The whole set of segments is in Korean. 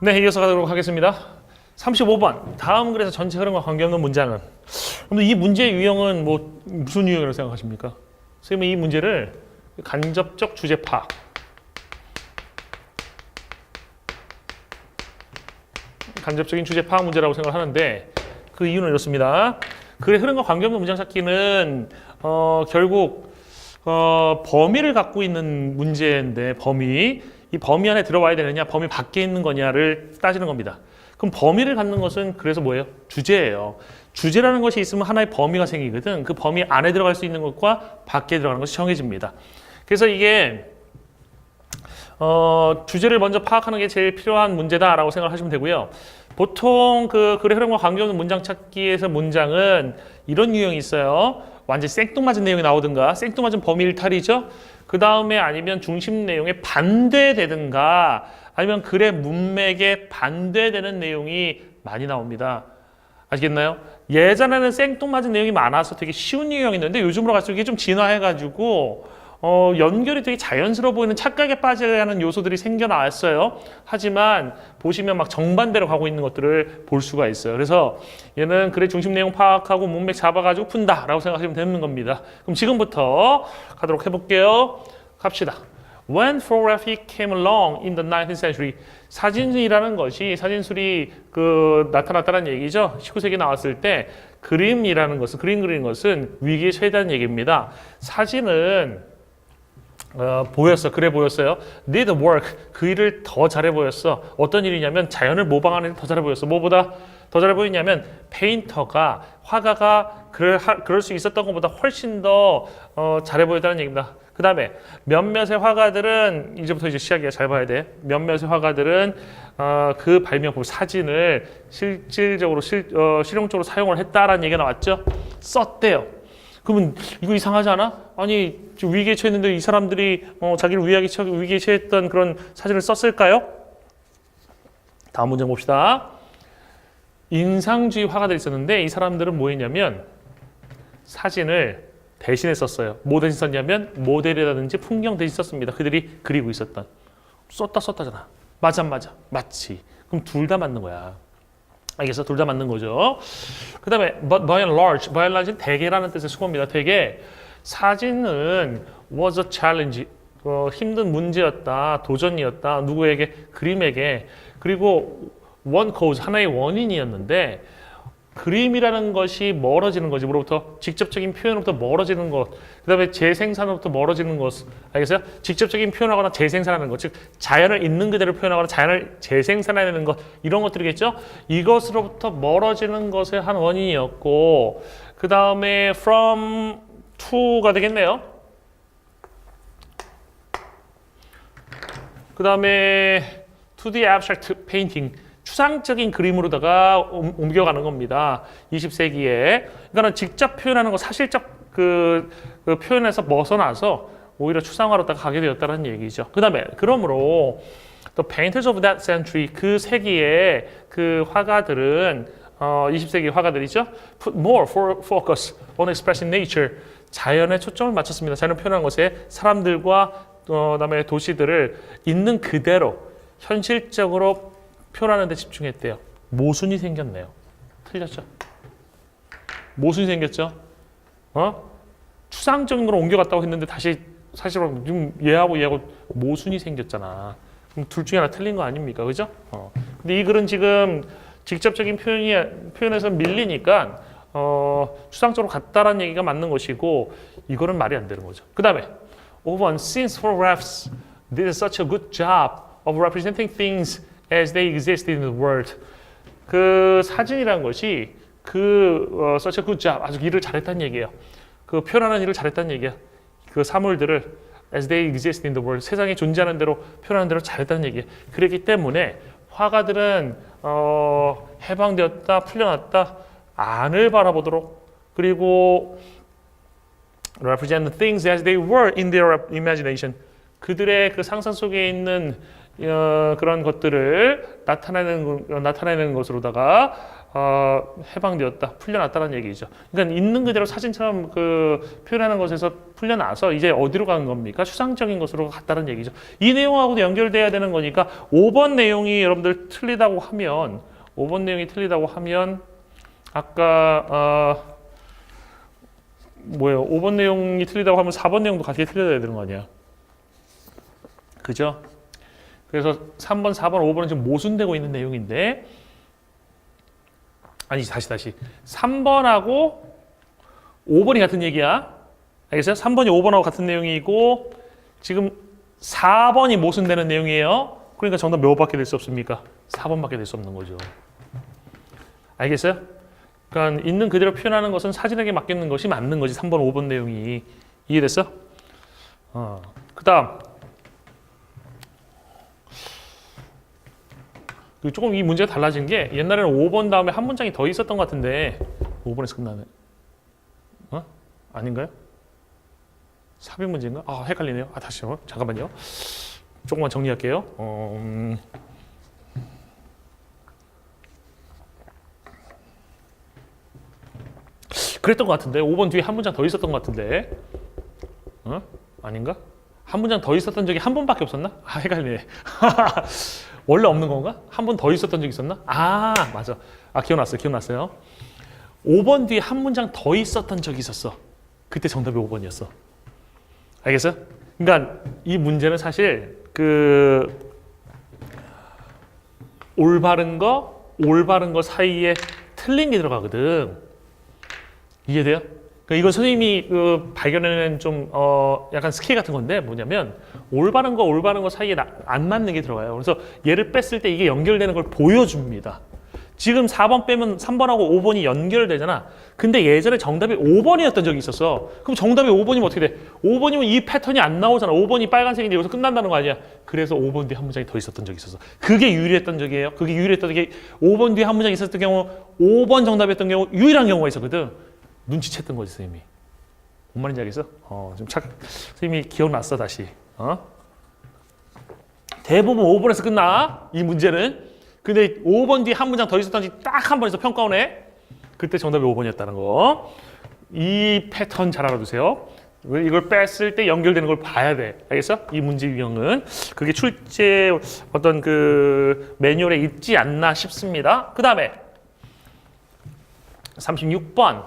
네, 이어서 가도록 하겠습니다. 35번. 다음 글에서 전체 흐름과 관계없는 문장은. 그럼 이 문제의 유형은 무슨 유형이라고 생각하십니까? 선생님은 이 문제를 간접적 주제 파악. 간접적인 주제 파악 문제라고 생각하는데 그 이유는 이렇습니다. 글의 흐름과 관계없는 문장 찾기는 결국 범위를 갖고 있는 문제인데 이 범위 안에 들어와야 되느냐, 범위 밖에 있는 거냐를 따지는 겁니다. 그럼 범위를 갖는 것은 그래서 뭐예요? 주제예요. 주제라는 것이 있으면 하나의 범위가 생기거든. 그 범위 안에 들어갈 수 있는 것과 밖에 들어가는 것이 정해집니다. 그래서 이게 주제를 먼저 파악하는 게 제일 필요한 문제다라고 생각하시면 되고요. 보통 그 글의 흐름과 관계없는 문장 찾기에서 문장은 이런 유형이 있어요. 완전 생뚱맞은 내용이 나오든가 생뚱맞은 범위 일탈이죠. 그 다음에 아니면 중심 내용에 반대되든가 아니면 글의 문맥에 반대되는 내용이 많이 나옵니다. 아시겠나요? 예전에는 생뚱맞은 내용이 많아서 되게 쉬운 유형이었는데 요즘으로 갈수록 이게 좀 진화해가지고 연결이 되게 자연스러워 보이는 착각에 빠져야 하는 요소들이 생겨나왔어요. 하지만 보시면 막 정반대로 가고 있는 것들을 볼 수가 있어요. 그래서 얘는 글의 중심 내용 파악하고 문맥 잡아가지고 푼다라고 생각하시면 되는 겁니다. 그럼 지금부터 가도록 해볼게요. 갑시다. When photography came along in the 19th century, 사진이라는 것이 사진술이 나타났다는 얘기죠. 19세기 나왔을 때 그림이라는 것은 그림 그리는 것은 위기에 처했다는 얘기입니다. 사진은 그래 보였어요. Did work, 그 일을 더 잘해 보였어. 어떤 일이냐면 자연을 모방하는 일 더 잘해 보였어. 뭐보다 더 잘해 보이냐면 화가가 그럴 수 있었던 것보다 훨씬 더 잘해 보였다는 얘기입니다. 그 다음에 몇몇의 화가들은 이제부터 이제 시작이야. 잘 봐야 돼. 몇몇의 화가들은 그 발명품 사진을 실질적으로 실용적으로 사용을 했다라는 얘기가 나왔죠. 썼대요. 그러면 이거 이상하지 않아? 아니 위기에 처했는데 이 사람들이 자기를 위기에 처했던 그런 사진을 썼을까요? 다음 문제 봅시다. 인상주의 화가들이 있었는데 이 사람들은 뭐 했냐면 사진을 대신에 썼어요. 뭐 대신 썼냐면 모델이라든지 풍경 대신 썼습니다. 그들이 그리고 있었던. 썼다잖아. 맞지. 그럼 둘 다 맞는 거야. 알겠어? 둘 다 맞는 거죠. 그 다음에 by and large는 대개라는 뜻의 수고입니다. 대개 사진은 was a challenge, 힘든 문제였다, 도전이었다, 누구에게? 그림에게. 그리고 one cause, 하나의 원인이었는데 그림이라는 것이 멀어지는 거지. 뭐로부터? 직접적인 표현으로부터 멀어지는 것. 그 다음에 재생산으로부터 멀어지는 것. 알겠어요? 직접적인 표현하거나 재생산하는 것. 즉 자연을 있는 그대로 표현하거나 자연을 재생산해내는 것. 이런 것들이겠죠? 이것으로부터 멀어지는 것의 한 원인이었고 그 다음에 from to가 되겠네요. 그 다음에 to the abstract painting. 추상적인 그림으로다가 옮겨가는 겁니다. 20세기에. 그러니까 직접 표현하는 거 사실적 그 표현에서 벗어나서 오히려 추상화로다가 가게 되었다는 얘기죠. 그러므로 the painters of that century, 그 세기의 그 화가들은 20세기 화가들이죠. put more focus on expressing nature. 자연에 초점을 맞췄습니다. 자연을 표현하는 것에 사람들과 그다음에 도시들을 있는 그대로 현실적으로 표현하는 데 집중했대요. 모순이 생겼네요. 틀렸죠? 모순이 생겼죠? 추상적인 걸 옮겨갔다고 했는데 다시 사실은 지금 얘하고 모순이 생겼잖아. 그럼 둘 중에 하나 틀린 거 아닙니까? 그죠? 근데 이 글은 지금 직접적인 표현에서 밀리니까 추상적으로 갔다라는 얘기가 맞는 것이고 이거는 말이 안 되는 거죠. 그 다음에 5번 Since photographs did such a good job of representing things as they exist in the world. 그 사진이라는 것이 such a good job, 아주 일을 잘했다는 얘기예요. 그 표현하는 일을 잘했다는 얘기야. 그 사물들을 as they exist in the world, 세상에 존재하는 대로 표현하는 대로 잘했다는 얘기예요. 그렇기 때문에 화가들은 해방되었다, 풀려났다, 안을 바라보도록 그리고 represent the things as they were in their imagination. 그들의 그 상상 속에 있는 그런 것들을 나타내는 것으로다가 해방되었다, 풀려났다는 얘기죠. 그러니까 있는 그대로 사진처럼 그 표현하는 것에서 풀려나서 이제 어디로 가는 겁니까? 추상적인 것으로 갔다는 얘기죠. 이 내용하고도 연결돼야 되는 거니까 5번 내용이 여러분들 틀리다고 하면 5번 내용이 틀리다고 하면 아까 뭐예요? 5번 내용이 틀리다고 하면 4번 내용도 같이 틀려야 되는 거 아니야? 그죠? 그래서 3번, 4번, 5번은 지금 모순되고 있는 내용인데 아니 다시 3번하고 5번이 같은 얘기야. 알겠어요? 3번이 5번하고 같은 내용이고 지금 4번이 모순되는 내용이에요. 그러니까 정답 몇 번밖에 될 수 없습니까? 4번밖에 될 수 없는 거죠. 알겠어요? 그러니까 있는 그대로 표현하는 것은 사진에게 맡기는 것이 맞는 거지. 3번, 5번 내용이. 이해됐어? 그 다음 조금 이 문제가 달라진 게 옛날에는 5번 다음에 한 문장이 더 있었던 것 같은데 5번에서 끝나네. 아닌가요? 삽입 문제인가? 헷갈리네요. 다시요. 잠깐만요. 조금만 정리할게요. 그랬던 것 같은데 5번 뒤에 한 문장 더 있었던 것 같은데 아닌가? 한 문장 더 있었던 적이 한 번밖에 없었나? 헷갈리네. 원래 없는 건가? 한 번 더 있었던 적 있었나? 맞아. 기억났어요. 5번 뒤에 한 문장 더 있었던 적이 있었어. 그때 정답이 5번이었어. 알겠어요? 그러니까 이 문제는 사실 올바른 거 사이에 틀린 게 들어가거든. 이해돼요? 그러니까 이건 선생님이 발견해낸 좀 약간 스킬 같은 건데 뭐냐면 올바른 거 사이에 안 맞는 게 들어가요. 그래서 얘를 뺐을 때 이게 연결되는 걸 보여줍니다. 지금 4번 빼면 3번하고 5번이 연결되잖아. 근데 예전에 정답이 5번이었던 적이 있었어. 그럼 정답이 5번이면 어떻게 돼? 5번이면 이 패턴이 안 나오잖아. 5번이 빨간색인데 여기서 끝난다는 거 아니야. 그래서 5번 뒤에 한 문장이 더 있었던 적이 있었어. 그게 유일했던 적이에요. 그게 유일했던 게 5번 뒤에 한 문장이 있었던 경우 5번 정답이었던 경우 유일한 경우가 있었거든. 눈치챘던 거지 선생님이. 뭔 말인지 알겠어? 선생님이 기억났어 다시. 대부분 5번에서 끝나 이 문제는. 근데 5번 뒤에 한 문장 더 있었던지 딱 한 번에서 평가원해. 그때 정답이 5번이었다는 거. 이 패턴 잘 알아두세요. 이걸 뺐을 때 연결되는 걸 봐야 돼. 알겠어? 이 문제 유형은 그게 출제 어떤 매뉴얼에 있지 않나 싶습니다. 그 다음에 36번.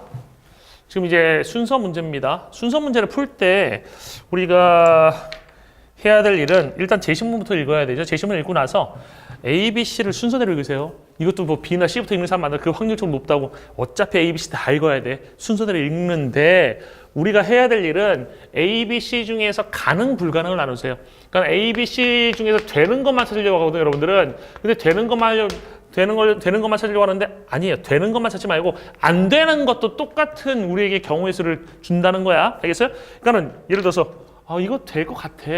지금 이제 순서 문제입니다. 순서 문제를 풀 때 우리가 해야 될 일은 일단 제시문부터 읽어야 되죠. 제시문을 읽고 나서 A, B, C를 순서대로 읽으세요. 이것도 뭐 B나 C부터 읽는 사람 많아. 그 확률 좀 높다고. 어차피 A, B, C 다 읽어야 돼. 순서대로 읽는데 우리가 해야 될 일은 A, B, C 중에서 가능, 불가능을 나누세요. 그러니까 A, B, C 중에서 되는 것만 찾으려고 하거든요, 여러분들은. 근데 되는 것만 찾으려고 하는데 아니에요. 되는 것만 찾지 말고 안 되는 것도 똑같은 우리에게 경우의 수를 준다는 거야. 알겠어요? 그러니까는 예를 들어서 이거 될 것 같아.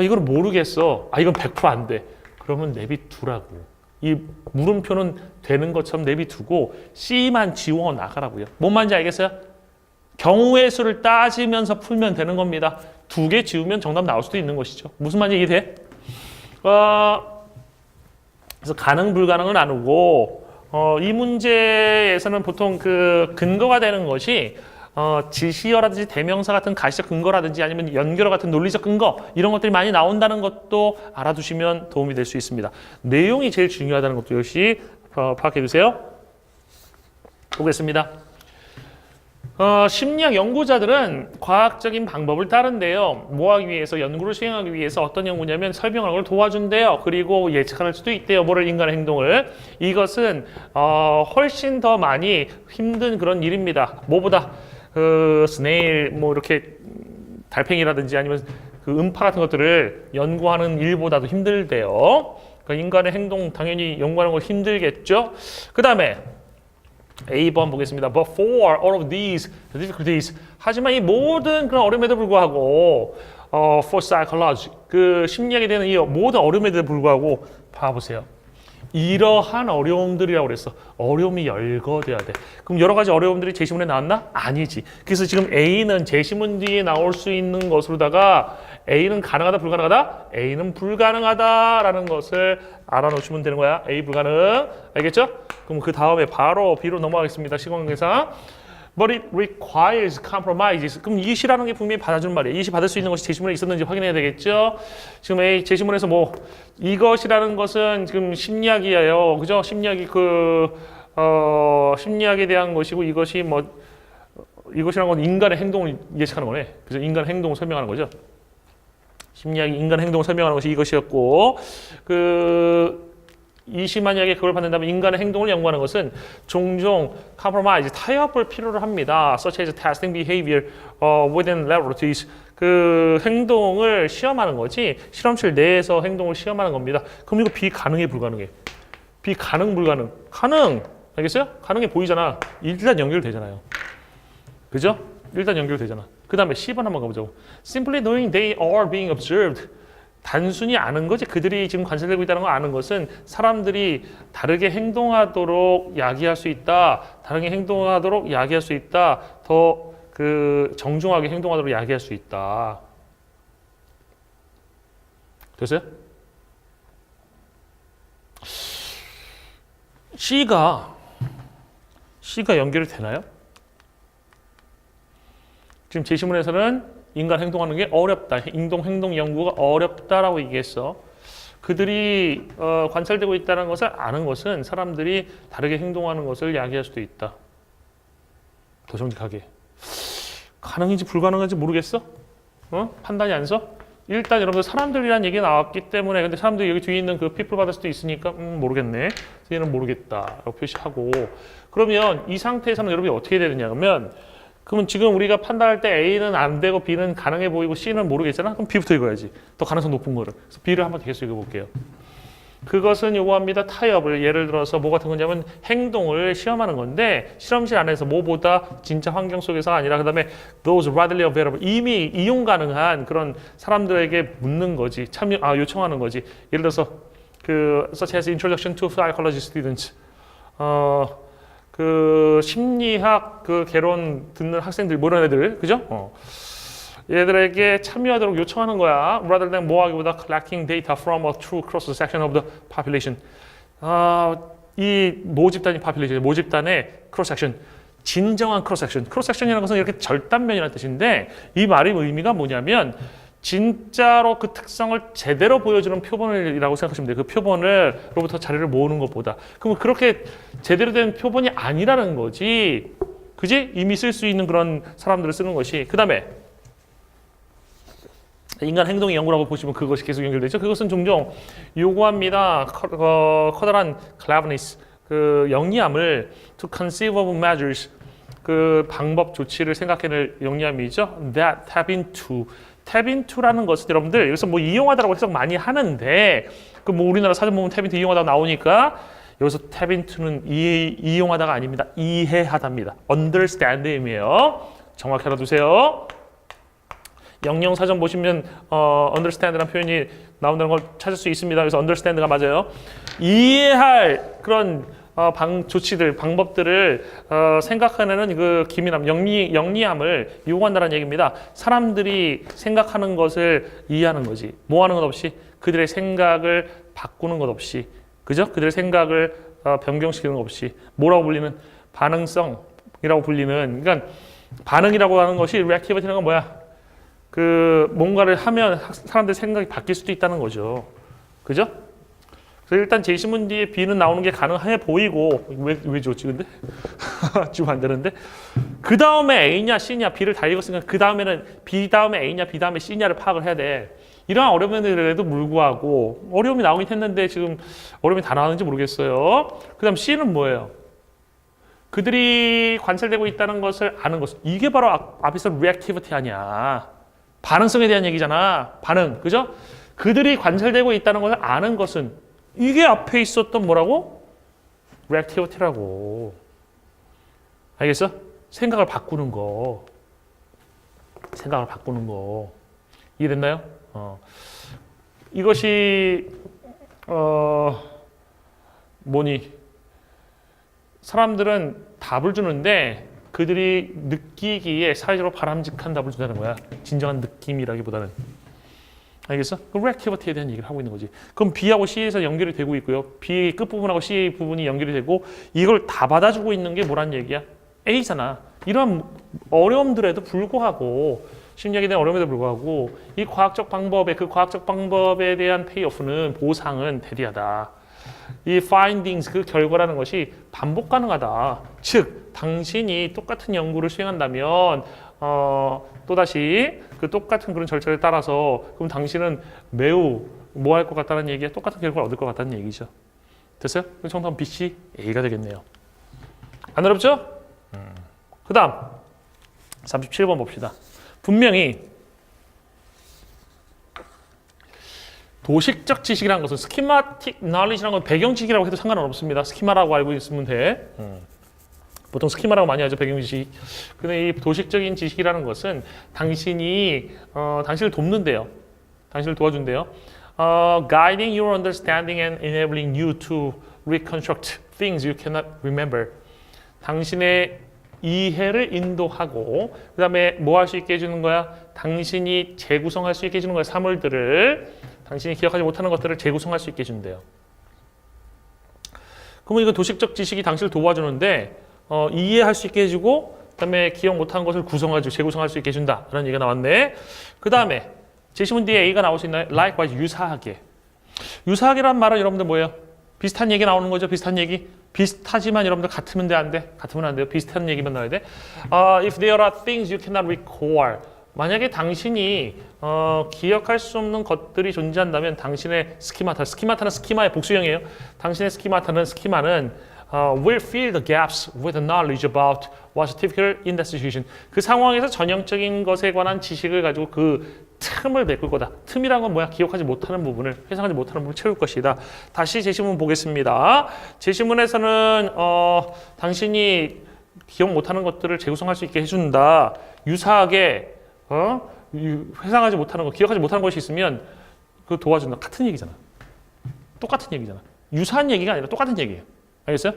이걸 모르겠어. 이건 100% 안 돼. 그러면 내비두라고. 이 물음표는 되는 것처럼 내비두고 C만 지워 나가라고요. 뭔 말인지 알겠어요? 경우의 수를 따지면서 풀면 되는 겁니다. 2개 지우면 정답 나올 수도 있는 것이죠. 무슨 말인지 이해돼? 그래서 가능, 불가능을 나누고 이 문제에서는 보통 근거가 되는 것이 지시어라든지 대명사 같은 가시적 근거라든지 아니면 연결어 같은 논리적 근거 이런 것들이 많이 나온다는 것도 알아두시면 도움이 될 수 있습니다. 내용이 제일 중요하다는 것도 역시 파악해 두세요. 보겠습니다. 심리학 연구자들은 과학적인 방법을 따른대요. 뭐 하기 위해서? 연구를 수행하기 위해서 어떤 연구냐면 설명하는 걸 도와준대요. 그리고 예측할 수도 있대요. 모를 인간의 행동을. 이것은 훨씬 더 많이 힘든 그런 일입니다. 뭐보다 스네일 뭐 이렇게 달팽이라든지 아니면 음파 같은 것들을 연구하는 일보다도 힘들대요. 그러니까 인간의 행동 당연히 연구하는 걸 힘들겠죠. 그 다음에 A번 보겠습니다. But for all of these difficulties. 하지만 이 모든 그런 어려움에도 불구하고 for psychology 심리학에 대한 이 모든 어려움에도 불구하고 봐보세요. 이러한 어려움들이라고 그랬어. 어려움이 열거돼야 돼. 그럼 여러 가지 어려움들이 제시문에 나왔나? 아니지. 그래서 지금 A는 제시문 뒤에 나올 수 있는 것으로다가 A는 가능하다, 불가능하다? A는 불가능하다라는 것을 알아놓으시면 되는 거야. A 불가능. 알겠죠? 그럼 그 다음에 바로 B로 넘어가겠습니다. 시공계상. But it requires compromises. 그럼 이시라는 게 분명히 받아주는 말이에요. 이시 받을 수 있는 것이 제시문에 있었는지 확인해야 되겠죠. 지금 A 제시문에서 뭐 이것이라는 것은 지금 심리학이에요. 그죠? 심리학이 심리학에 대한 것이고 이것이 뭐 이것이라는 건 인간의 행동을 예측하는 거네. 그죠? 인간의 행동을 설명하는 거죠. 심리학이 인간의 행동을 설명하는 것이 이것이었고 이시 만약에 그걸 받는다면 인간의 행동을 연구하는 것은 종종 compromise, 타협을 필요로 합니다. Such as testing behavior within laboratories. 그 행동을 시험하는 거지 실험실 내에서 행동을 시험하는 겁니다. 그럼 이거 비가능해, 불가능해? 비가능, 불가능? 가능! 알겠어요? 가능해 보이잖아. 일단 연결되잖아요. 그죠? 일단 연결되잖아. 그 다음에 10번 한번 가보자고. Simply knowing they are being observed. 단순히 아는 거지. 그들이 지금 관찰되고 있다는 걸 아는 것은 사람들이 다르게 행동하도록 야기할 수 있다. 다르게 행동하도록 야기할 수 있다. 더 정중하게 행동하도록 야기할 수 있다. 됐어요? C가 연결이 되나요? 지금 제시문에서는 인간 행동하는 게 어렵다. 행동 연구가 어렵다라고 얘기했어. 그들이 관찰되고 있다는 것을 아는 것은 사람들이 다르게 행동하는 것을 야기할 수도 있다. 더 정직하게. 가능인지 불가능한지 모르겠어? 판단이 안 서? 일단 여러분들 사람들이라는 얘기가 나왔기 때문에 근데 사람들이 여기 뒤에 있는 그 people 받을 수도 있으니까 모르겠네. 얘는 모르겠다라고 표시하고 그러면 이 상태에서는 여러분이 어떻게 해야 되느냐 그러면 그러면 지금 우리가 판단할 때 A는 안 되고 B는 가능해 보이고 C는 모르겠잖아. 그럼 B부터 읽어야지. 더 가능성 높은 거를. 그래서 B를 한번 계속 읽어볼게요. 그것은 요구합니다. 타협을 예를 들어서 뭐 같은 거냐면 행동을 시험하는 건데 실험실 안에서 뭐보다 진짜 환경 속에서가 아니라 그 다음에 those readily available 이미 이용 가능한 그런 사람들에게 묻는 거지. 요청하는 거지. 예를 들어서 such as introduction to psychology students. 심리학 개론 듣는 학생들 뭐 이런 애들 그죠? 얘들에게 참여하도록 요청하는 거야. Rather than 뭐 하기보다 collecting data from a true cross section of the population. 이 모집단이 population, 모집단의 cross section, 진정한 cross section. cross section이라는 것은 이렇게 절단면이라는 뜻인데 이 말의 의미가 뭐냐면 진짜로 그 특성을 제대로 보여주는 표본이라고 생각하시면 돼요. 그 표본으로부터 자료를 모으는 것보다. 그럼 그렇게 제대로 된 표본이 아니라는 거지. 그지? 이미 쓸 수 있는 그런 사람들을 쓰는 것이. 그 다음에 인간 행동의 연구라고 보시면 그것이 계속 연결되죠. 그것은 종종 요구합니다. 커다란 cleverness, 영리함을 to conceive of measures, 방법 조치를 생각해낼 영리함이죠. That tap into. 탭 인투라는 것은 여러분들 여기서 뭐 이용하다라고 해석 많이 하는데 뭐 우리나라 사전 보면 탭 인투 이용하다가 나오니까 여기서 탭 인투는 이용하다가 아닙니다. 이해하다입니다. understand의 의미예요. 정확히 알아두세요. 영영 사전 보시면 understand라는 표현이 나온다는 걸 찾을 수 있습니다. 그래서 understand가 맞아요. 이해할 그런 조치들, 방법들을 생각하는 그 기민함, 영리함을 요구한다는 얘기입니다. 사람들이 생각하는 것을 이해하는 거지. 뭐 하는 것 없이 그들의 생각을 바꾸는 것 없이, 그죠? 그들의 생각을 변경시키는 것 없이 뭐라고 불리는 반응성이라고 불리는. 그러니까 반응이라고 하는 것이 reactivity라는 건 뭐야? 뭔가를 하면 사람들의 생각이 바뀔 수도 있다는 거죠. 그죠? 그래서 일단 제시문 뒤에 B는 나오는 게 가능해 보이고 왜 줬지 근데? 지금 안 되는데? 그 다음에 A냐 C냐 B를 다 읽었으니까 그 다음에는 B 다음에 A냐 B 다음에 C냐를 파악을 해야 돼. 이러한 어려움에도 불구하고 어려움이 나오긴 했는데 지금 어려움이 다 나왔는지 모르겠어요. 그 다음 C는 뭐예요? 그들이 관찰되고 있다는 것을 아는 것. 이게 바로 앞에서 reactivity 아니야. 반응성에 대한 얘기잖아. 반응. 그죠? 그들이 관찰되고 있다는 것을 아는 것은 이게 앞에 있었던 뭐라고? reactivity라고. 알겠어? 생각을 바꾸는 거. 생각을 바꾸는 거. 이해됐나요? 이것이 뭐니? 사람들은 답을 주는데 그들이 느끼기에 사회적으로 바람직한 답을 준다는 거야. 진정한 느낌이라기보다는. 알겠어? 그 reactivity에 대한 얘기를 하고 있는 거지. 그럼 B하고 C에서 연결이 되고 있고요. B 끝부분하고 C 부분이 연결이 되고 이걸 다 받아주고 있는 게 뭐란 얘기야? A잖아. 이런 어려움들에도 불구하고 심리학에 대한 어려움에도 불구하고 이 과학적 방법에 그 과학적 방법에 대한 페이오프는 보상은 대리하다. 이 findings 그 결과라는 것이 반복 가능하다. 즉 당신이 똑같은 연구를 수행한다면 또다시 그 똑같은 그런 절차를 따라서 그럼 당신은 매우 뭐 할 것 같다는 얘기야? 똑같은 결과를 얻을 것 같다는 얘기죠. 됐어요? 그럼 정답은 B, C, A가 되겠네요. 안 어렵죠? 그 다음 37번 봅시다. 분명히 도식적 지식이라는 것은 schematic knowledge라는 건 배경 지식이라고 해도 상관은 없습니다. 스키마라고 알고 있으면 돼. 보통 스키마라고 많이 하죠. 배경 지식. 근데 이 도식적인 지식이라는 것은 당신이 당신을 돕는데요. 당신을 도와준대요. Guiding your understanding and enabling you to reconstruct things you cannot remember. 당신의 이해를 인도하고 그 다음에 뭐 할 수 있게 해주는 거야? 당신이 재구성할 수 있게 해주는 거야. 사물들을 당신이 기억하지 못하는 것들을 재구성할 수 있게 해준대요. 그러면 이거 도식적 지식이 당신을 도와주는데 이해할 수 있게 해주고 그 다음에 기억 못한 것을 구성해주고 재구성할 수 있게 해준다 라는 얘기가 나왔네. 그 다음에 제시문 뒤에 A가 나올 수 있나요? Likewise 유사하게. 유사하게란 말은 여러분들 뭐예요? 비슷한 얘기 나오는 거죠. 비슷한 얘기. 비슷하지만 여러분들 같으면 돼, 안 돼? 같으면 안 돼요. 비슷한 얘기만 나와야 돼. If there are things you cannot recall. 만약에 당신이 기억할 수 없는 것들이 존재한다면 당신의 스키마타는 스키마의 복수형이에요. 당신의 스키마는 will fill the gaps with knowledge about what's typical in that situation. 그 상황에서 전형적인 것에 관한 지식을 가지고 그 틈을 메꿀 거다. 틈이란 건 뭐야? 기억하지 못하는 부분을, 회상하지 못하는 부분을 채울 것이다. 다시 제시문 보겠습니다. 제시문에서는 당신이 기억 못하는 것들을 재구성할 수 있게 해준다. 유사하게 회상하지 못하는 거, 기억하지 못하는 것이 있으면 그 도와준다. 같은 얘기잖아. 똑같은 얘기잖아. 유사한 얘기가 아니라 똑같은 얘기예요. 알겠어요?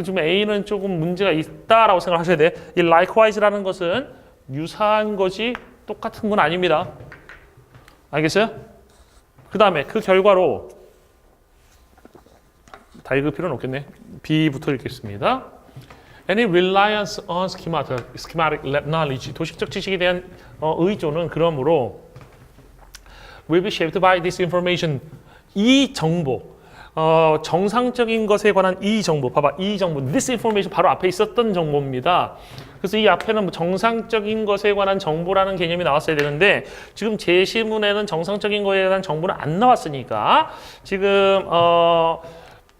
지금 A는 조금 문제가 있다라고 생각하셔야 돼. 이 likewise라는 것은 유사한 것이 똑같은 건 아닙니다. 알겠어요? 그 다음에 그 결과로 다 읽을 필요는 없겠네. B부터 읽겠습니다. Any reliance on schematic knowledge, 도식적 지식에 대한 의존은 그러므로 will be shaped by this information, 이 정보, 정상적인 것에 관한 이 정보, 봐봐, 이 정보, this information 바로 앞에 있었던 정보입니다. 그래서 이 앞에는 정상적인 것에 관한 정보라는 개념이 나왔어야 되는데 지금 제시문에는 정상적인 것에 대한 정보는 안 나왔으니까 지금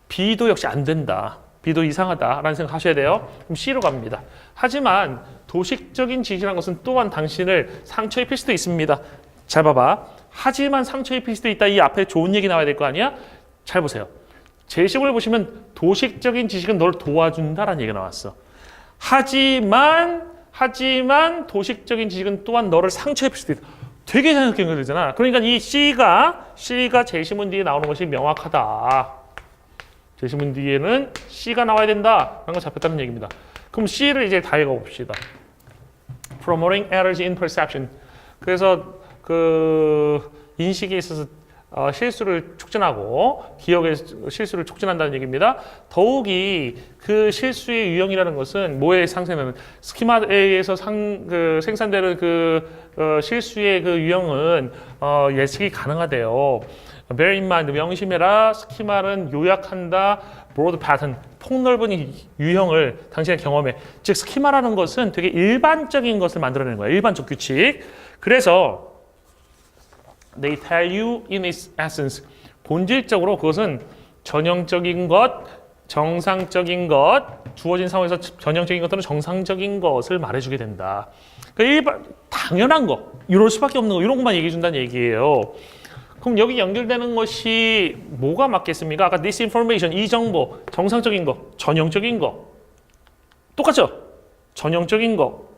B도 역시 안 된다. B도 이상하다라는 생각 하셔야 돼요. 그럼 C로 갑니다. 하지만 도식적인 지식이라는 것은 또한 당신을 상처 입힐 수도 있습니다. 잘 봐봐. 하지만 상처 입힐 수도 있다. 이 앞에 좋은 얘기 나와야 될 거 아니야? 잘 보세요. 제시문을 보시면 도식적인 지식은 널 도와준다라는 얘기가 나왔어. 하지만 도식적인 지식은 또한 너를 상처 입힐 수도 있다. 되게 자연스럽게 연결되잖아. 그러니까 이 C가 제시문 뒤에 나오는 것이 명확하다. 제시문 뒤에는 C가 나와야 된다라는 거 잡혔다는 얘기입니다. 그럼 C를 이제 다 읽어봅시다. Promoting errors in perception. 그래서 그 인식에 있어서 실수를 촉진하고 기억의 실수를 촉진한다는 얘기입니다. 더욱이 그 실수의 유형이라는 것은 뭐에 상쇄되는 스키마에 의해서 생산되는 그 실수의 그 유형은 예측이 가능하대요. Bear in mind, 명심해라. 스키마는 요약한다. broad pattern, 폭넓은 유형을 당신의 경험에. 즉 스키마라는 것은 되게 일반적인 것을 만들어내는 거야. 일반적 규칙. 그래서 They tell you in its essence. 본질적으로 그것은 전형적인 것, 정상적인 것, 주어진 상황에서 전형적인 것들은 정상적인 것을 말해주게 된다. 그러니까 당연한 거, 이럴 수밖에 없는 거, 이런 것만 얘기해준다는 얘기예요. 그럼 여기 연결되는 것이 뭐가 맞겠습니까? 아까 this information, 이 정보, 정상적인 거, 전형적인 거. 똑같죠? 전형적인 거,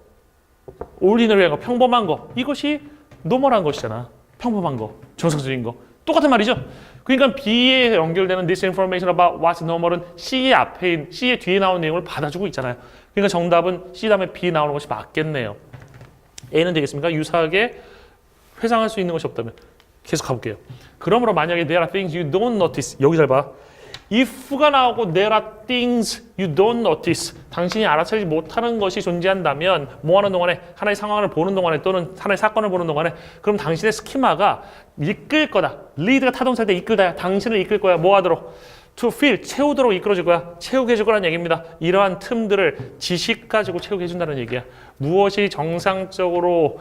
ordinary한 거, 평범한 거. 이것이 노멀한 것이잖아. 평범한 거, 정상적인 거. 똑같은 말이죠. 그러니까 B에 연결되는 this information about what's normal은 C의 앞에, C의 뒤에 나온 내용을 받아주고 있잖아요. 그러니까 정답은 C 다음에 B 나오는 것이 맞겠네요. A는 되겠습니까? 유사하게 회상할 수 있는 것이 없다면 계속 가볼게요. 그러므로 만약에 there are things you don't notice 여기 잘 봐. if가 나오고 there are things you don't notice 당신이 알아차리지 못하는 것이 존재한다면 뭐 하는 동안에 하나의 상황을 보는 동안에 또는 하나의 사건을 보는 동안에 그럼 당신의 스키마가 이끌 거다. lead가 타동사일 때 이끌다. 당신을 이끌 거야. 뭐 하도록? to fill 채우도록 이끌어줄 거야. 채우게 해줄 거란 얘기입니다. 이러한 틈들을 지식 가지고 채우게 해준다는 얘기야. 무엇이 정상적으로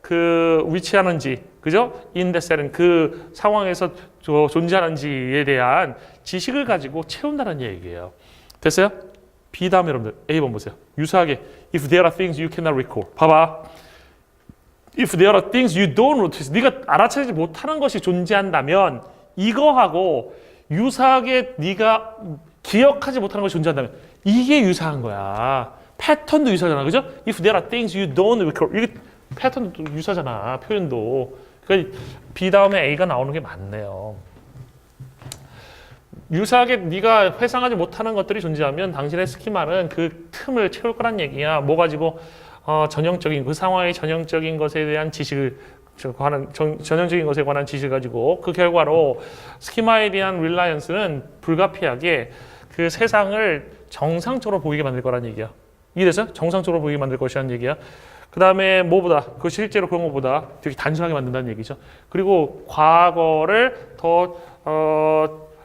그 위치하는지 그죠? in the cell은 그 상황에서 존재하는지에 대한 지식을 가지고 채운다는 얘기예요. 됐어요? B 다음에 여러분들 A번 보세요. 유사하게 if there are things you cannot recall. 봐봐. if there are things you don't notice. 네가 알아차리지 못하는 것이 존재한다면 이거하고 유사하게 네가 기억하지 못하는 것이 존재한다면 이게 유사한 거야. 패턴도 유사잖아. 그죠? if there are things you don't recall. 이게 패턴도 유사잖아. 표현도. 그러니까 B 다음에 A가 나오는 게 맞네요. 유사하게 네가 회상하지 못하는 것들이 존재하면 당신의 스키마는 그 틈을 채울 거란 얘기야. 뭐 가지고 전형적인 그 상황의 전형적인 것에 대한 지식을 전형적인 것에 관한 지식을 가지고 그 결과로 스키마에 대한 릴라이언스는 불가피하게 그 세상을 정상적으로 보이게 만들 거란 얘기야. 이해됐어요? 정상적으로 보이게 만들 것이라는 얘기야. 그 다음에 뭐보다 그 실제로 그런 것보다 되게 단순하게 만든다는 얘기죠. 그리고 과거를 더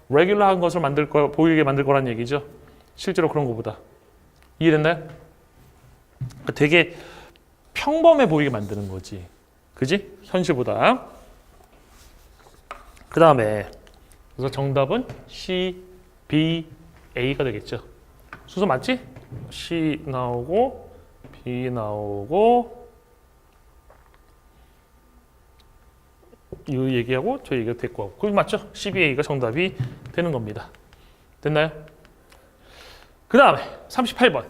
레귤러한 것을 보이게 만들 거란 얘기죠. 실제로 그런 것보다. 이해됐나요? 되게 평범해 보이게 만드는 거지. 그지? 현실보다. 그 다음에 그래서 정답은 C, B, A가 되겠죠. 순서 맞지? C 나오고 B 나오고 이 얘기하고 저 얘기가 됐고 그게 맞죠? C, B, A가 정답이 되는 겁니다. 됐나요? 그 다음에 38번.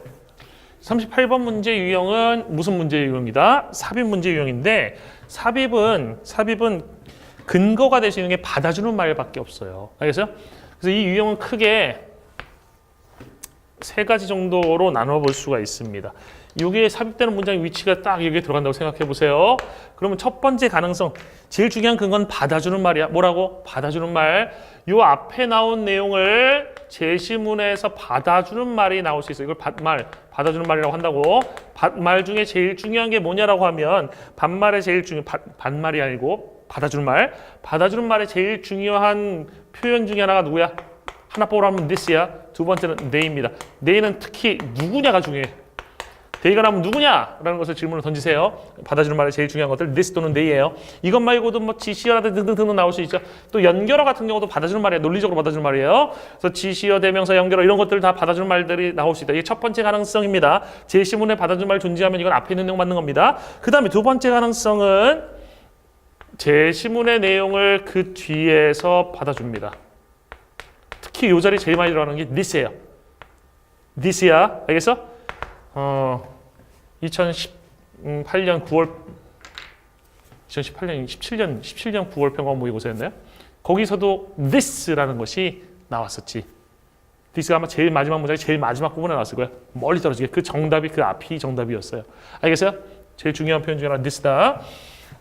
38번 문제 유형은 무슨 문제 유형이다? 삽입 문제 유형인데 삽입은 근거가 될 수 있는 게 받아주는 말밖에 없어요. 알겠어요? 그래서 이 유형은 크게 세 가지 정도로 나눠볼 수가 있습니다. 이게 삽입되는 문장의 위치가 딱 여기에 들어간다고 생각해 보세요. 그러면 첫 번째 가능성, 제일 중요한 근거는 받아주는 말이야. 뭐라고? 받아주는 말. 요 앞에 나온 내용을 제시문에서 받아주는 말이 나올 수 있어요. 이걸 받아주는 말이라고 한다고. 말 중에 제일 중요한 게 뭐냐라고 하면 반말의 제일 중요한 반말이 아니고 받아주는 말. 받아주는 말의 제일 중요한 표현 중에 하나가 누구야? 하나 뽑으라면 this야. 두 번째는 they입니다. they는 특히 누구냐가 중요해. they가 나오면 누구냐라는 것을 질문을 던지세요. 받아주는 말의 제일 중요한 것들 this 또는 they예요. 이것 말고도 뭐 지시어라든지 등등 나올 수 있죠. 또 연결어 같은 경우도 받아주는 말이에요. 논리적으로 받아주는 말이에요. 그래서 지시어, 대명사, 연결어 이런 것들 다 받아주는 말들이 나올 수 있다. 이게 첫 번째 가능성입니다. 제시문에 받아주는 말 존재하면 이건 앞에 있는 내용 맞는 겁니다. 그 다음에 두 번째 가능성은 제시문의 내용을 그 뒤에서 받아줍니다. 특히 이 자리에 제일 많이 들어가는 게 this예요. this야. 알겠어? 2018년 9월 17년 9월 평가원 모의고사였나요? 거기서도 this라는 것이 나왔었지. this가 아마 제일 마지막 문장이 제일 마지막 부분에 나왔을 거야. 멀리 떨어지게. 그 정답이 그 앞이 정답이었어요. 알겠어요? 제일 중요한 표현 중에 하나 this다.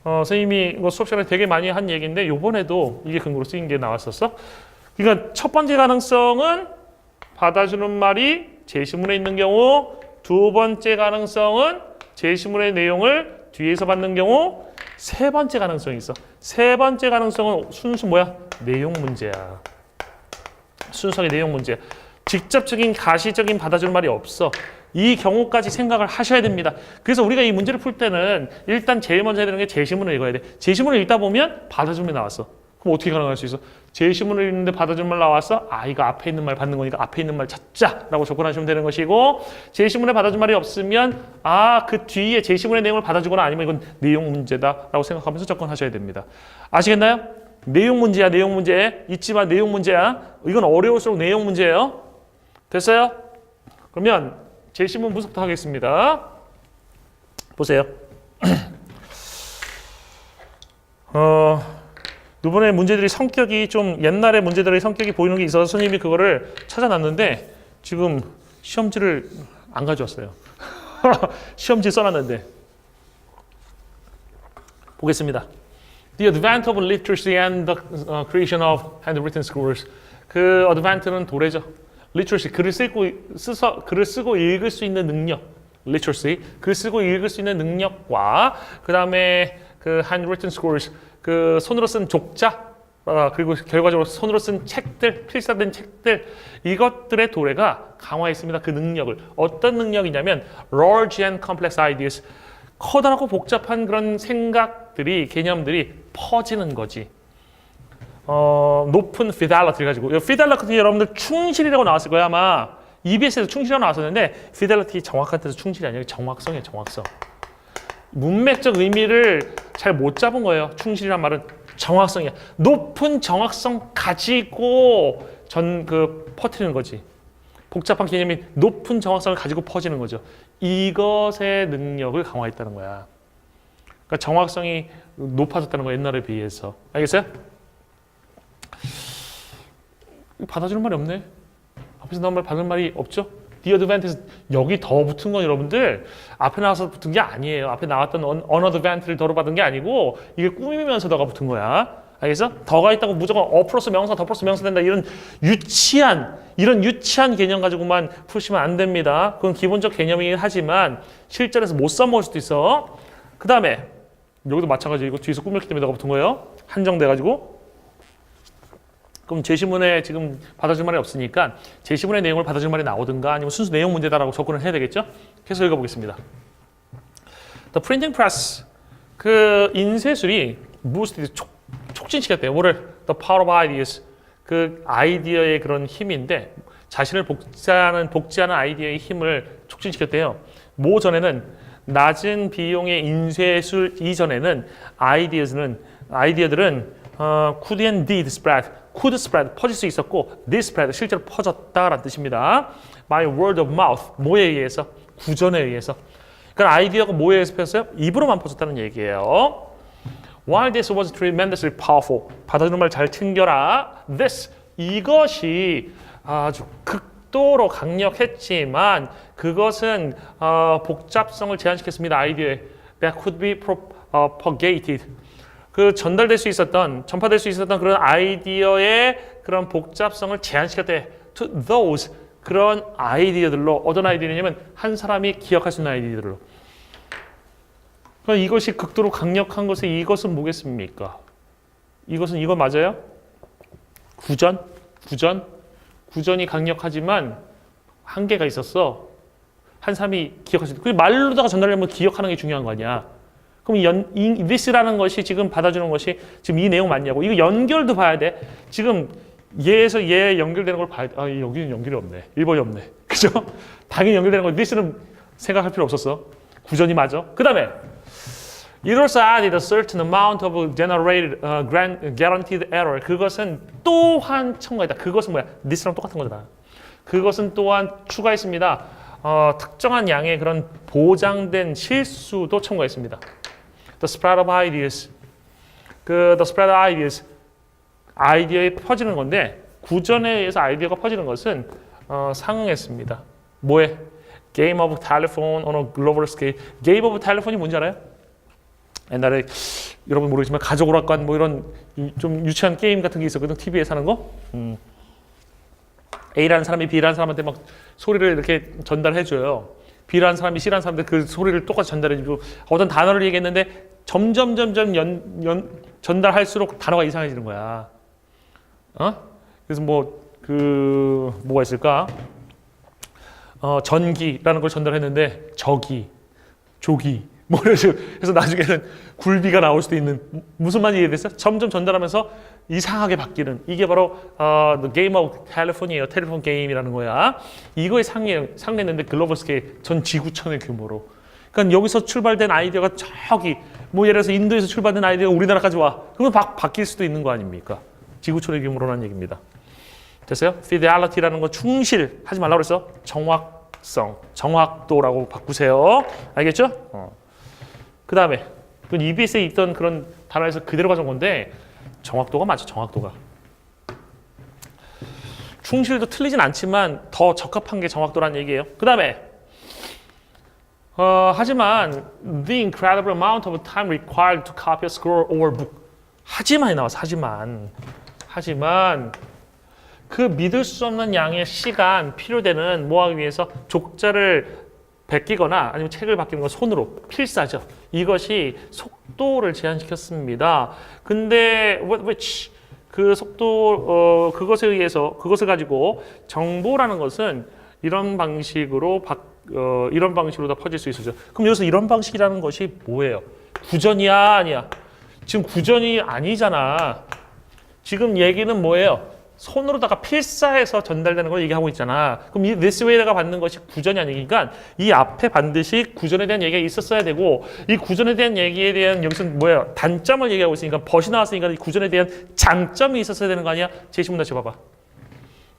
선생님이 이거 수업 시간에 되게 많이 한 얘기인데 요번에도 이게 근거로 쓰인 게 나왔었어. 그러니까 첫 번째 가능성은 받아주는 말이 제시문에 있는 경우, 두 번째 가능성은 제시문의 내용을 뒤에서 받는 경우, 세 번째 가능성이 있어. 세 번째 가능성은 순수 뭐야? 내용 문제야. 순수하게 내용 문제야. 직접적인 가시적인 받아주는 말이 없어. 이 경우까지 생각을 하셔야 됩니다. 그래서 우리가 이 문제를 풀 때는 일단 제일 먼저 해야 되는 게 제시문을 읽어야 돼. 제시문을 읽다 보면 받아주는 게 나왔어. 그럼 어떻게 가능할 수 있어? 제시문을 읽는데 받아주는 말 나왔어? 아, 이거 앞에 있는 말 받는 거니까 앞에 있는 말 찾자라고 접근하시면 되는 것이고, 제시문에 받아준 말이 없으면 아, 그 뒤에 제시문의 내용을 받아주거나 아니면 이건 내용 문제다라고 생각하면서 접근하셔야 됩니다. 아시겠나요? 내용 문제야, 내용 문제. 잊지 마, 내용 문제야. 이건 어려울수록 내용 문제예요. 됐어요? 그러면 제시문 분석부터 하겠습니다. 보세요. 이번에 문제들이 성격이 좀 옛날의 문제들의 성격이 보이는 게 있어서 선생님이 그거를 찾아놨는데 지금 시험지를 안 가져왔어요. 시험지 써놨는데 보겠습니다. The advent of literacy and the creation of handwritten scrolls. 그 advent는 도래죠. literacy 글을 쓰고 읽을 수 있는 능력. literacy 글 쓰고 읽을 수 있는 능력과 그 다음에 그 handwritten scrolls 그 손으로 쓴 족자 그리고 결과적으로 손으로 쓴 책들 필사된 책들 이것들의 도래가 강화했습니다. 그 능력을 어떤 능력이냐면 large and complex ideas 커다랗고 복잡한 그런 생각들이 개념들이 퍼지는 거지. 높은 fidelity를 가지고 fidelity 여러분들 충실이라고 나왔을 거야 아마 EBS에서 충실이라고 나왔었는데 fidelity 정확한 뜻은 충실이 아니라 정확성이에요. 정확성. 문맥적 의미를 잘 못 잡은 거예요. 충실이란 말은 정확성이야. 높은 정확성 가지고 퍼뜨리는 거지. 복잡한 개념이 높은 정확성을 가지고 퍼지는 거죠. 이것의 능력을 강화했다는 거야. 그러니까 정확성이 높아졌다는 거야. 옛날에 비해서. 알겠어요? 받아주는 말이 없네. 앞에서 나온 말 받을 말이 없죠? The advent에서 여기 더 붙은 건 여러분들 앞에 나와서 붙은 게 아니에요. 앞에 나왔던 on advent를 더로 받은 게 아니고 이게 꾸미면서 더가 붙은 거야. 알겠어? 더가 있다고 무조건 플러스 명사 더 플러스 명사 된다. 이런 유치한 개념 가지고만 푸시면 안 됩니다. 그건 기본적 개념이긴 하지만 실전에서 못 써먹을 수도 있어. 그 다음에 여기도 마찬가지고 뒤에서 꾸몄기 때문에 더가 붙은 거예요. 한정돼가지고. 그럼 제시문에 지금 받아줄 말이 없으니까 제시문의 내용을 받아줄 말이 나오든가 아니면 순수 내용 문제다라고 접근을 해야 되겠죠? 계속 읽어보겠습니다. The printing press, 그 인쇄술이 boosted, 촉진시켰대요. 뭐를? The power of ideas, 그 아이디어의 그런 힘인데 자신을 복제하는 아이디어의 힘을 촉진시켰대요. 뭐 전에는 낮은 비용의 인쇄술 이전에는 아이디어들은 could and did spread, could spread 퍼질 수 있었고 did spread 실제로 퍼졌다라는 뜻입니다. by word of mouth 뭐에 의해서? 구전에 의해서. 그러니까 아이디어가 뭐에 의해서 퍼졌어요? 입으로만 퍼졌다는 얘기예요. While this was tremendously powerful 받아주는 말 잘 챙겨라. This 이것이 아주 극도로 강력했지만 그것은 복잡성을 제한시켰습니다. 아이디어에 that could be propagated 그 전파될 수 있었던 그런 아이디어의 그런 복잡성을 제한시켰대. To those 그런 아이디어들로 어떤 아이디어냐면 한 사람이 기억할 수 있는 아이디어들로. 그럼 이것이 극도로 강력한 것에 이것은 뭐겠습니까? 이거 맞아요? 구전이 강력하지만 한계가 있었어. 한 사람이 기억할 수 있는. 그 말로다가 전달하려면 기억하는 게 중요한 거 아니야. 그럼 this라는 것이 지금 받아주는 것이 지금 이 내용 맞냐고. 이거 연결도 봐야 돼. 지금 얘에서 얘 연결되는 걸 봐야 돼. 여기는 연결이 없네. 1번이 없네. 그죠? 당연히 연결되는 거. this는 생각할 필요 없었어. 구전이 맞아. 그 다음에 It also added a certain amount of generated guaranteed error. 그것은 또한 첨가했다. 그것은 뭐야? this랑 똑같은 거잖아. 그것은 또한 추가했습니다. 특정한 양의 그런 보장된 실수도 첨가했습니다. The spread of ideas. the spread of ideas. 아이디어에 퍼지는 건데 구전에 의해서 아이디어가 퍼지는 것은 상응했습니다. 뭐에? Game of telephone on a global scale. Game of telephone이 뭔지 알아요? 옛날에 여러분 모르겠지만 가족 오락관 뭐 이런 좀 유치한 게임 같은 게 있었거든. TV에서 하는 거. A라는 사람이 B라는 사람한테 막 소리를 이렇게 전달해줘요. B라는 사람이 C라는 사람한테 그 소리를 똑같이 전달해주고 어떤 단어를 얘기했는데 점점 전달할수록 단어가 이상해지는 거야. 그래서 뭐가 있을까? 전기라는 걸 전달했는데 저기, 조기 뭐 그래서 나중에는 굴비가 나올 수도 있는 무슨 말인지 이해됐어요? 점점 전달하면서 이상하게 바뀌는 이게 바로 the game of telephone이에요. 텔레폰 게임이라는 거야. 이거에 상례했는데 글로벌 스케일 전 지구촌의 규모로. 그러니까 여기서 출발된 아이디어가 저기 뭐 예를 들어서 인도에서 출발된 아이디어가 우리나라까지 와. 그러면 바뀔 수도 있는 거 아닙니까? 지구촌의 규모로라는 얘기입니다. 됐어요? fidelity라는 거 충실하지 말라고 그랬어. 정확도라고 바꾸세요. 알겠죠? 그 다음에 EBS에 있던 그런 단어에서 그대로 가져온 건데 정확도가 맞죠. 정확도가. 충실도 틀리진 않지만 더 적합한 게 정확도라는 얘기예요. 그 다음에 하지만 the incredible amount of time required to copy a scroll or book. 하지만이 나와서 하지만 그 믿을 수 없는 양의 시간 필요되는 뭐 하기 위해서 족자를 베끼거나 아니면 책을 바뀌는 건 손으로 필사죠. 이것이 속도를 제한시켰습니다. 근데 which 그 속도 그것을 가지고 정보라는 것은 이런 방식으로 다 퍼질 수 있었죠. 그럼 여기서 이런 방식이라는 것이 뭐예요? 구전이야 아니야? 지금 구전이 아니잖아. 지금 얘기는 뭐예요? 손으로다가 필사해서 전달되는 걸 얘기하고 있잖아. 그럼 이 this way가 받는 것이 구전이 아니니까 이 앞에 반드시 구전에 대한 얘기가 있었어야 되고 이 구전에 대한 얘기에 대한 여기서는 뭐예요? 단점을 얘기하고 있으니까 벗이 나왔으니까 이 구전에 대한 장점이 있었어야 되는 거 아니야? 제시문 다시 봐봐.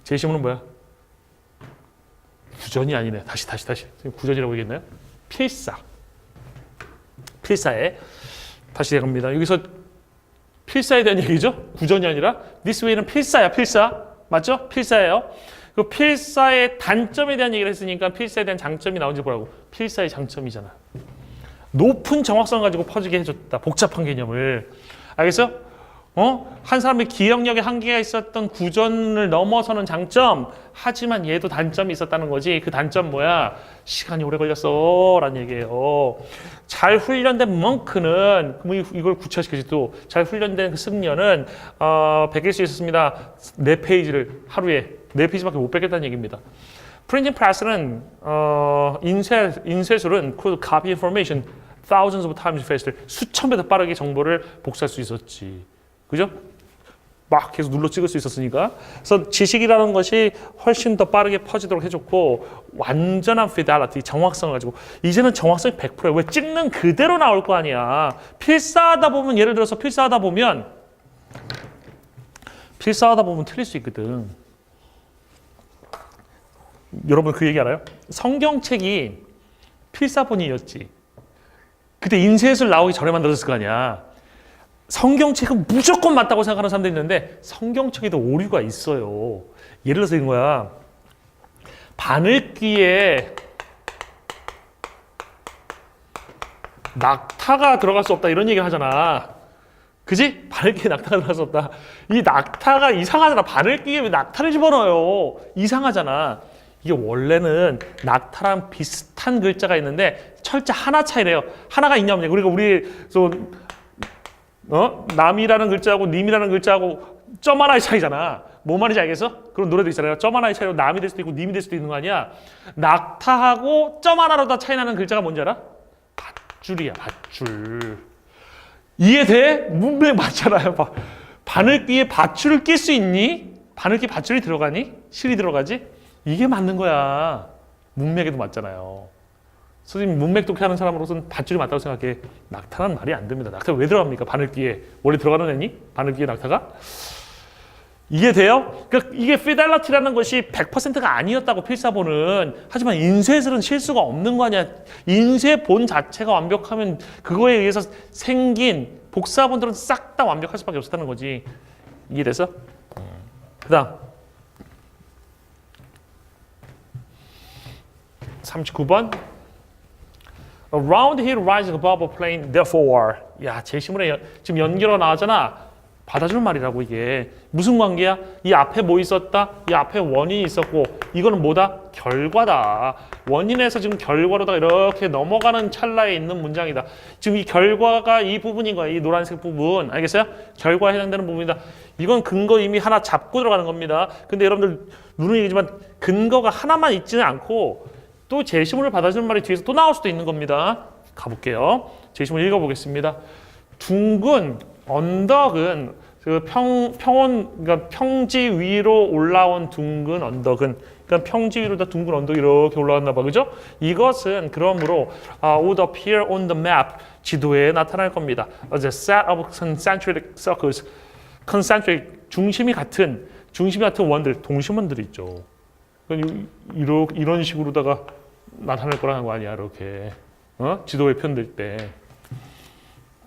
제시문은 뭐야? 구전이 아니네. 다시. 지금 구전이라고 얘기했나요? 필사에 다시 갑니다. 여기서 필사에 대한 얘기죠. 구전이 아니라 this way는 필사. 맞죠? 필사예요. 그 필사의 단점에 대한 얘기를 했으니까 필사에 대한 장점이 나온지 보라고. 필사의 장점이잖아. 높은 정확성 가지고 퍼지게 해줬다. 복잡한 개념을. 알겠어? 한 사람의 기억력에 한계가 있었던 구전을 넘어서는 장점. 하지만 얘도 단점이 있었다는 거지. 그 단점 뭐야? 시간이 오래 걸렸어 라는 얘기예요. 잘 훈련된 멍크는 이걸 구체화시키지 또 잘 훈련된 그 승려는 베낄 수 있었습니다. 4페이지를 하루에 4페이지밖에 못 베꼈다는 얘기입니다. 프린팅 프레스는 인쇄술은 could copy information thousands of times faster. 수천 배 더 빠르게 정보를 복사할 수 있었지. 그죠? 막 계속 눌러 찍을 수 있었으니까. 그래서 지식이라는 것이 훨씬 더 빠르게 퍼지도록 해줬고 완전한 fidelity, 정확성을 가지고 이제는 정확성이 100%예요. 왜? 찍는 그대로 나올 거 아니야. 필사하다 보면 예를 들어서 필사하다 보면 틀릴 수 있거든. 여러분 그 얘기 알아요? 성경책이 필사본이었지. 그때 인쇄술 나오기 전에 만들어졌을 거 아니야. 성경책은 무조건 맞다고 생각하는 사람들이 있는데 성경책에도 오류가 있어요. 예를 들어서 이거야. 바늘귀에 낙타가 들어갈 수 없다 이런 얘기 하잖아. 그지? 바늘귀에 낙타가 들어갈 수 없다. 이 낙타가 이상하잖아. 바늘귀에 왜 낙타를 집어넣어요? 이상하잖아. 이게 원래는 낙타랑 비슷한 글자가 있는데 철자 하나 차이래요. 하나가 있냐 없냐. 그러니까 우리 남이라는 글자하고 님이라는 글자하고 점 하나의 차이잖아. 뭔 말인지 알겠어? 그런 노래도 있잖아요. 점 하나의 차이로 남이 될 수도 있고 님이 될 수도 있는 거 아니야. 낙타하고 점 하나로 다 차이 나는 글자가 뭔지 알아? 밧줄이야. 밧줄. 이해돼? 문맥 맞잖아요. 바늘귀에 밧줄을 낄 수 있니? 바늘귀 밧줄이 들어가니? 실이 들어가지? 이게 맞는 거야. 문맥에도 맞잖아요. 선생님 문맥 독해 하는 사람으로서는 밧줄이 맞다고 생각해. 낙타는 말이 안 됩니다. 낙타가 왜 들어갑니까? 바늘귀에. 원래 들어가는 애니? 바늘귀에 낙타가? 이게 돼요? 그러니까 이게 피델리티라는 것이 100%가 아니었다고 필사본은. 하지만 인쇄술은 실수가 없는 거 아니야. 인쇄본 자체가 완벽하면 그거에 의해서 생긴 복사본들은 싹 다 완벽할 수밖에 없었다는 거지. 이해됐어? 그 다음 39번 Around here rising above a plane, therefore. 야, 제시문에 지금 연결어가 나왔잖아. 받아줄 말이라고 이게. 무슨 관계야? 이 앞에 뭐 있었다? 이 앞에 원인이 있었고 이거는 뭐다? 결과다. 원인에서 지금 결과로다가 이렇게 넘어가는 찰나에 있는 문장이다. 지금 이 결과가 이 부분인 거야. 이 노란색 부분. 알겠어요? 결과에 해당되는 부분이다. 이건 근거 이미 하나 잡고 들어가는 겁니다. 근데 여러분들 누누이 얘기지만 근거가 하나만 있지는 않고 또 제시문을 받아주는 말이 뒤에서 또 나올 수도 있는 겁니다. 가볼게요. 제시문 읽어보겠습니다. 둥근 언덕은 그 그러니까 평지 위로 올라온 둥근 언덕은 그러니까 평지 위로 다 둥근 언덕이 이렇게 올라왔나 봐. 그죠? 이것은 그러므로 would appear on the map 지도에 나타날 겁니다. As a set of concentric circles. concentric 중심이 같은 원들, 동심원들이 있죠. 이런 식으로다가 나타날 거라는 거 아니야, 이렇게. 지도에 편들 때.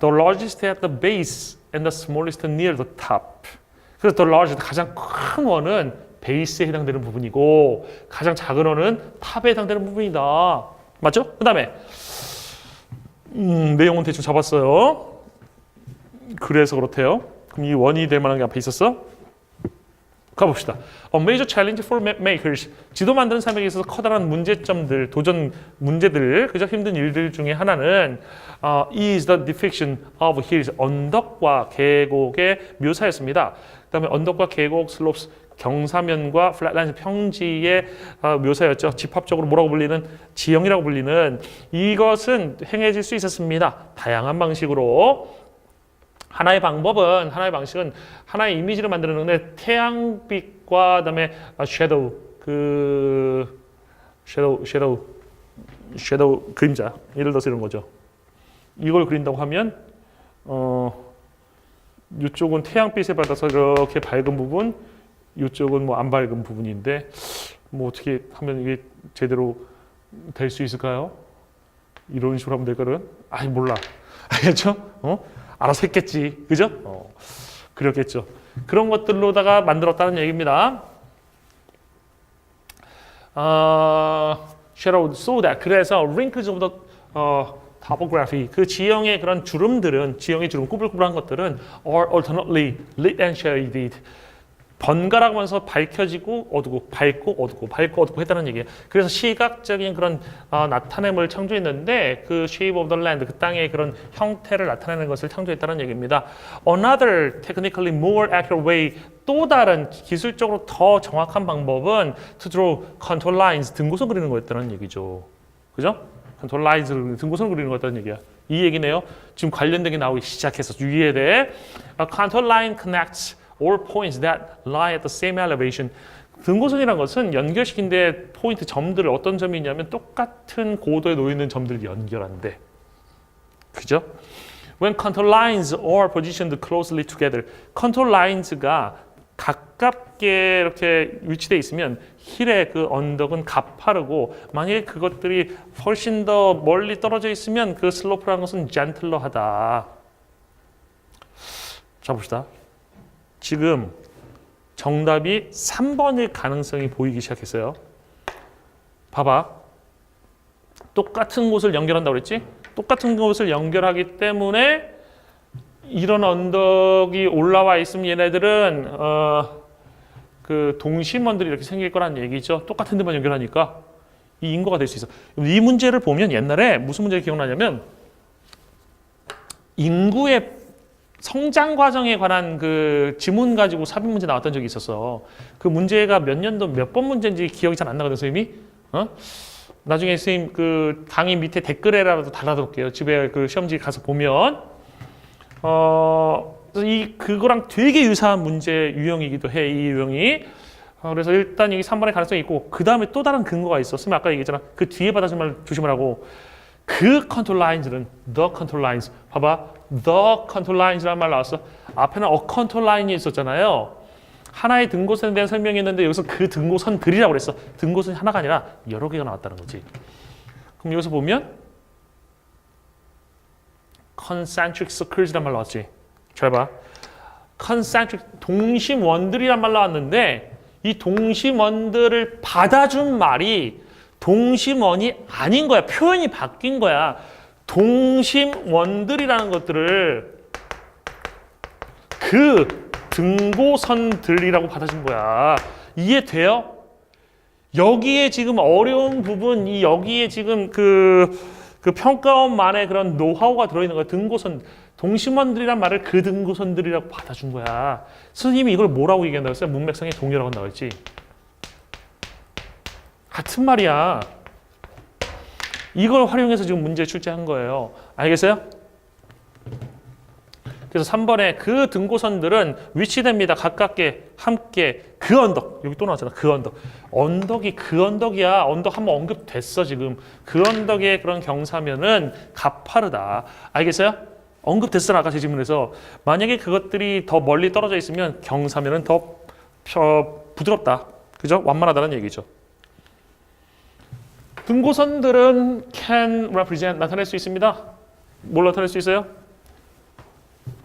the largest at the base and the smallest near the top. 그래서 the largest 가장 큰 원은 베이스에 해당되는 부분이고 가장 작은 원은 탑에 해당되는 부분이다. 맞죠? 그 다음에 내용은 대충 잡았어요. 그래서 그렇대요. 그럼 이 원이 될 만한 게 앞에 있었어? 가봅시다. A major challenge for map makers. 지도 만드는 사람에게 있어서 커다란 문제점들, 도전 문제들, 그저 힘든 일들 중에 하나는 is the depiction of hills. 언덕과 계곡의 묘사였습니다. 그다음에 언덕과 계곡, slopes, 경사면과 flatlands, 평지의 묘사였죠. 집합적으로 뭐라고 불리는 지형이라고 불리는 이것은 행해질 수 있었습니다. 다양한 방식으로. 하나의 방식은 하나의 이미지를 만드는데 태양빛과 그다음에 섀도우 그림자 예를 들어서 이런 거죠. 이걸 그린다고 하면 이쪽은 태양빛에 받아서 이렇게 밝은 부분, 이쪽은 뭐 안 밝은 부분인데 뭐 어떻게 하면 이게 제대로 될 수 있을까요? 이런 식으로 하면 될까요? 아니 몰라. 알겠죠? 알아서 했겠지. 그죠? 그렇겠죠. 그런 것들로다가 만들었다는 얘기입니다. Shadow so that 그래서 wrinkles of the topography 그 지형의 그런 주름들은 지형의 주름 꾸불꾸불한 것들은 are alternately lit and shaded 번갈아가면서 밝혀지고 어두고 밝고 어두고 밝고 어두고 했다는 얘기예요. 그래서 시각적인 그런 나타냄을 창조했는데 그 shape of the land 그 땅의 그런 형태를 나타내는 것을 창조했다는 얘기입니다. Another technically more accurate way 또 다른 기술적으로 더 정확한 방법은 to draw contour lines 등고선 그리는 거였다는 얘기죠. 그죠? contour lines 등고선 그리는 거였다는 얘기야. 이 얘기네요. 지금 관련된 게 나오기 시작해서 유의해야 돼. A contour line connects all points that lie at the same elevation. 등고선이라는 것은 연결시킨데 포인트 점들을 어떤 점이 있냐면 똑같은 고도에 놓여 있는 점들을 연결한대. 그죠? When contour lines are positioned closely together. contour lines가 가깝게 이렇게 위치되어 있으면 힐의 그 언덕은 가파르고 만약에 그것들이 훨씬 더 멀리 떨어져 있으면 그 슬로프라는 것은 젠틀러하다. 자 봅시다. 지금 정답이 3번일 가능성이 보이기 시작했어요. 봐봐. 똑같은 곳을 연결한다고 그랬지? 똑같은 곳을 연결하기 때문에 이런 언덕이 올라와 있으면 얘네들은 그 동심원들이 이렇게 생길 거란 얘기죠. 똑같은 데만 연결하니까 이 인거가 될 수 있어. 이 문제를 보면 옛날에 무슨 문제가 기억나냐면 인구의 성장 과정에 관한 그 지문 가지고 삽입 문제 나왔던 적이 있었어. 그 문제가 몇 년도 몇 번 문제인지 기억이 잘 안 나거든, 선생님이. 나중에 선생님 그 강의 밑에 댓글에라도 달아둘게요. 집에 그 시험지 가서 보면. 그거랑 되게 유사한 문제 유형이기도 해, 이 유형이. 그래서 일단 여기 3번의 가능성이 있고, 그 다음에 또 다른 근거가 있었으면 아까 얘기했잖아. 그 뒤에 받아준 말 조심을 하고. 그 컨트롤 라인즈는 the contour lines. 봐봐. the contour lines라는 말 나왔어. 앞에는 a contour line이 있었잖아요. 하나의 등고선에 대한 설명이 있는데 여기서 그 등고선들이라고 그랬어. 등고선이 하나가 아니라 여러 개가 나왔다는 거지. 그럼 여기서 보면 concentric circles란 말 나왔지. 잘 봐. concentric 동심원들이란 말 나왔는데 이 동심원들을 받아준 말이 동심원이 아닌 거야. 표현이 바뀐 거야. 동심원들이라는 것들을 그 등고선들이라고 받아준 거야. 이해돼요? 여기에 지금 어려운 부분, 여기에 지금 그 평가원만의 그런 노하우가 들어있는 거야. 등고선, 동심원들이란 말을 그 등고선들이라고 받아준 거야. 스님이 이걸 뭐라고 얘기한다고 했어요? 문맥상의 동료라고 한다고 했지. 같은 말이야. 이걸 활용해서 지금 문제 출제한 거예요. 알겠어요? 그래서 3번에 그 등고선들은 위치됩니다. 가깝게, 함께, 그 언덕. 여기 또 나왔잖아. 그 언덕. 언덕이 그 언덕이야. 언덕 한번 언급됐어, 지금. 그 언덕의 그런 경사면은 가파르다. 알겠어요? 언급됐어, 아까 제 질문에서. 만약에 그것들이 더 멀리 떨어져 있으면 경사면은 더 부드럽다. 그죠? 완만하다는 얘기죠. 등고선들은 can represent 나타낼 수 있습니다. 뭘 나타낼 수 있어요?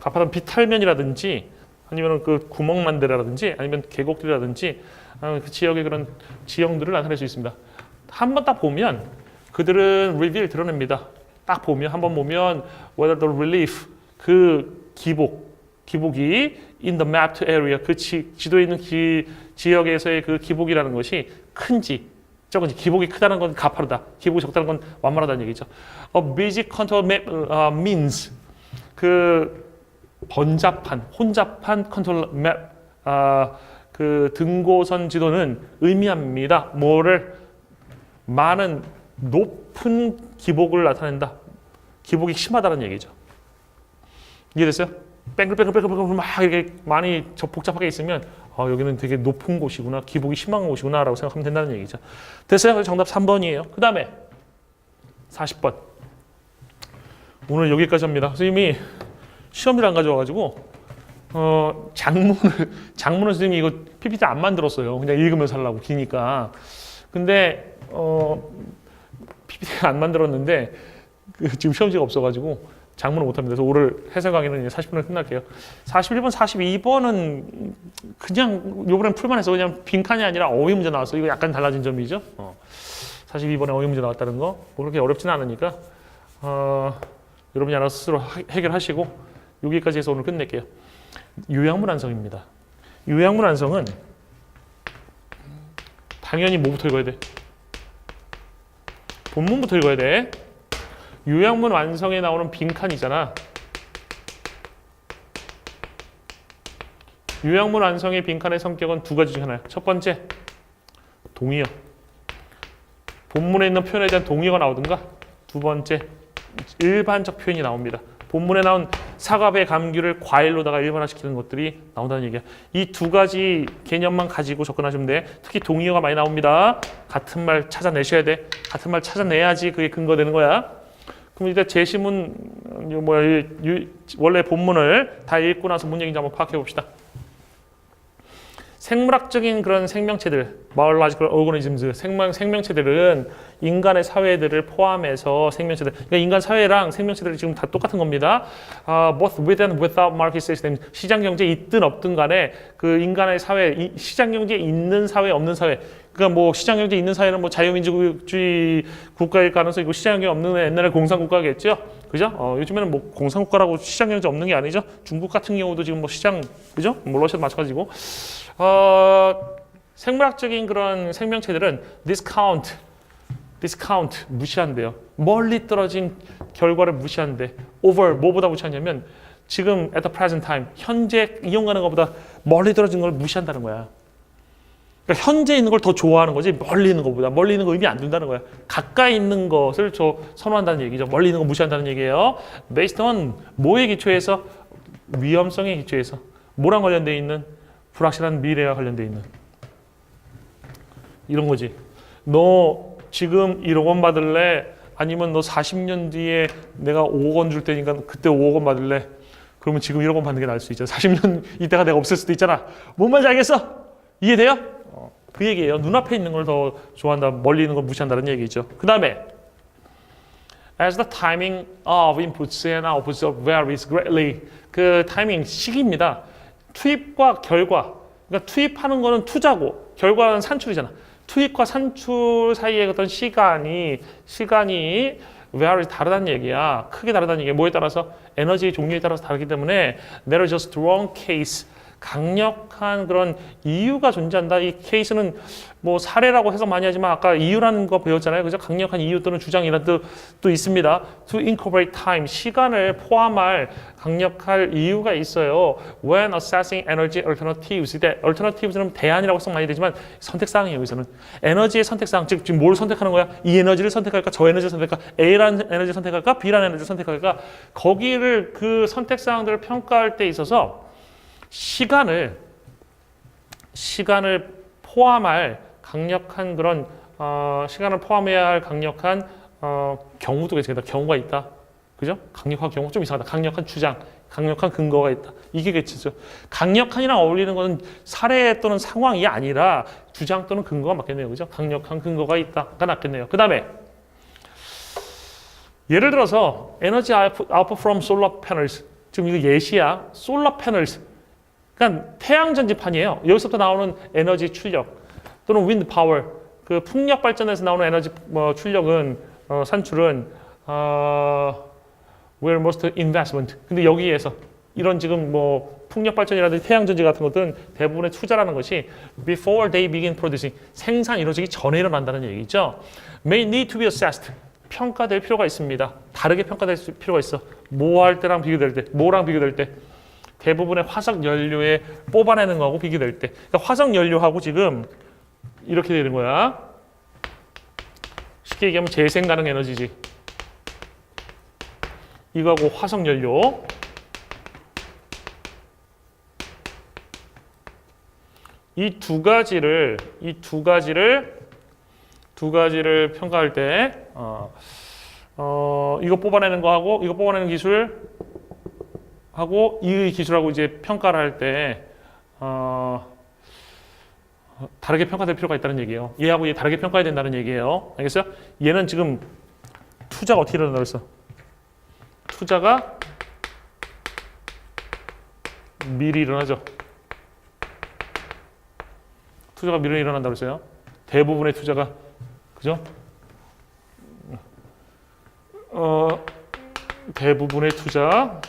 가파른 비탈면이라든지 아니면 그 구멍만대라든지 아니면 계곡들이라든지 그 지역의 그런 지형들을 나타낼 수 있습니다. 한번 딱 보면 그들은 리뷰를 드러냅니다. 딱 보면 한번 보면 whether the relief 그 기복이 in the mapped area 그 지도에 있는 지역에서의 그 기복이라는 것이 큰지 적은지 기복이 크다는 건 가파르다. 기복이 적다는 건 완만하다는 얘기죠. A busy contour map means 그 혼잡한 컨트롤 맵, 그 등고선 지도는 의미합니다. 뭐를 많은 높은 기복을 나타낸다. 기복이 심하다는 얘기죠. 이해됐어요? 뺑글뺑글 막 이렇게 많이 복잡하게 있으면 여기는 되게 높은 곳이구나, 기복이 심한 곳이구나라고 생각하면 된다는 얘기죠. 됐어요? 그래서 정답 3번이에요. 그 다음에 40번. 오늘 여기까지 합니다. 선생님이 시험지를 안 가져와가지고 장문을 선생님이 이거 PPT 안 만들었어요. 그냥 읽으면서 하려고 기니까. 근데 PPT 안 만들었는데 지금 시험지가 없어가지고 장문을 못합니다. 그래서 오늘 해설 강의는 이제 40분에 끝날게요. 41번, 42번은 그냥 이번엔 풀만 해서 그냥 빈칸이 아니라 어휘 문제 나왔어. 이거 약간 달라진 점이죠. 42번에 어휘 문제 나왔다는 거. 뭐 그렇게 어렵지는 않으니까 여러분이 알아서 스스로 해결하시고 여기까지 해서 오늘 끝낼게요. 요양문 완성입니다. 요양문 완성은 당연히 뭐부터 읽어야 돼? 본문부터 읽어야 돼. 요양문 완성에 나오는 빈칸이잖아. 요양문 완성의 빈칸의 성격은 두 가지 중 하나야. 첫 번째, 동의어. 본문에 있는 표현에 대한 동의어가 나오든가, 두 번째, 일반적 표현이 나옵니다. 본문에 나온 사과배 감귤을 과일로다가 일반화시키는 것들이 나온다는 얘기야. 이 두 가지 개념만 가지고 접근하시면 돼. 특히 동의어가 많이 나옵니다. 같은 말 찾아내셔야 돼. 같은 말 찾아내야지 그게 근거되는 거야. 그럼 이제 제시문 원래 본문을 다 읽고 나서 뭔 얘기인지 한번 파악해 봅시다. 생물학적인 그런 생명체들, biological organisms, 생명체들은 인간의 사회들을 포함해서 생명체들, 그러니까 인간 사회랑 생명체들이 지금 다 똑같은 겁니다. Both with and without market system, 시장 경제에 있든 없든 간에 그 인간의 사회, 시장 경제에 있는 사회, 없는 사회. 그러니까 뭐 시장 경제 있는 사회는 뭐 자유민주주의 국가일 가능성이고 시장 경제 없는 옛날에 공산국가겠죠, 그죠? 요즘에는 뭐 공산국가라고 시장 경제 없는 게 아니죠. 중국 같은 경우도 지금 뭐 시장, 그죠? 뭐 러시아도 마찬가지고. 생물학적인 그런 생명체들은 discount 무시한대요. 멀리 떨어진 결과를 무시한대. over 뭐보다 무시하냐면 지금 at the present time 현재 이용하는 것보다 멀리 떨어진 걸 무시한다는 거야. 그러니까 현재 있는 걸 더 좋아하는 거지 멀리 있는 것보다. 멀리 있는 거 의미 안 둔다는 거야. 가까이 있는 것을 선호한다는 얘기죠. 멀리 있는 거 무시한다는 얘기예요. based on 뭐에 기초해서? 위험성에 기초해서. 뭐랑 관련돼 있는? 불확실한 미래와 관련돼 있는. 이런 거지. 너 지금 1억 원 받을래? 아니면 너 40년 뒤에 내가 5억 원 줄 테니까 그때 5억 원 받을래? 그러면 지금 1억 원 받는 게 나을 수 있잖아. 40년 이때가 내가 없을 수도 있잖아. 뭔 말인지 알겠어? 이해돼요? 그 얘기예요. 눈앞에 있는 걸 더 좋아한다. 멀리 있는 걸 무시한다는 얘기죠. 그 다음에 As the timing of inputs and outputs varies greatly. 그 타이밍, 시기입니다. 투입과 결과. 그러니까 투입하는 거는 투자고 결과는 산출이잖아. 투입과 산출 사이의 어떤 시간이 vary 다르다는 얘기야. 크게 다르다는 얘기야. 뭐에 따라서? 에너지의 종류에 따라서 다르기 때문에 there is a strong case. 강력한 그런 이유가 존재한다. 이 케이스는 뭐 사례라고 해석 많이 하지만 아까 이유라는 거 배웠잖아요. 그죠? 강력한 이유 또는 주장이라는 뜻도 있습니다. To incorporate time, 시간을 포함할 강력한 이유가 있어요. When assessing energy alternatives, alternatives는 대안이라고 해석 많이 되지만 선택사항이에요. 여기서는 에너지의 선택사항, 즉 지금 뭘 선택하는 거야? 이 에너지를 선택할까? 저 에너지를 선택할까? A라는 에너지를 선택할까? B라는 에너지를 선택할까? 거기를 그 선택사항들을 평가할 때 있어서 시간을 포함할 강력한 그런 시간을 포함해야 할 강력한 경우도 계속다. 경우가 있다. 그죠? 강력한 경우 좀 이상하다. 강력한 주장, 강력한 근거가 있다. 이게 개치죠. 강력한이랑 어울리는 것은 사례 또는 상황이 아니라 주장 또는 근거가 맞겠네요. 그죠? 강력한 근거가 있다가 낫겠네요. 그 다음에 예를 들어서 에너지 output from solar panels. 지금 이거 예시야. 솔라 패널스. 그러니까 태양 전지판이에요. 여기서부터 나오는 에너지 출력 또는 윈드 파워. 그 풍력 발전에서 나오는 에너지 출력은 산출은 where most investment. 근데 여기에서 이런 지금 뭐 풍력 발전이라든지 태양 전지 같은 것들은 대부분의 투자라는 것이 before they begin producing 생산 이루어지기 전에 일어난다는 얘기죠. May need to be assessed. 평가될 필요가 있습니다. 다르게 평가될 필요가 있어. 뭐 할 때랑 비교될 때, 뭐랑 비교될 때. 대부분의 화석 연료에 뽑아내는 거하고 비교될 때. 그러니까 화석 연료하고 지금 이렇게 되는 거야. 쉽게 얘기하면 재생 가능 에너지지. 이거하고 화석 연료. 이 두 가지를 평가할 때 이거 뽑아내는 거하고 이거 뽑아내는 기술 하고 이 기술하고 이제 평가를 할 때 다르게 평가될 필요가 있다는 얘기예요. 얘하고 얘 다르게 평가해야 된다는 얘기예요. 알겠어요? 얘는 지금 투자가 어떻게 일어난다고 했어? 투자가 미리 일어나죠. 투자가 미리 일어난다고 했어요. 대부분의 투자가 그죠? 대부분의 투자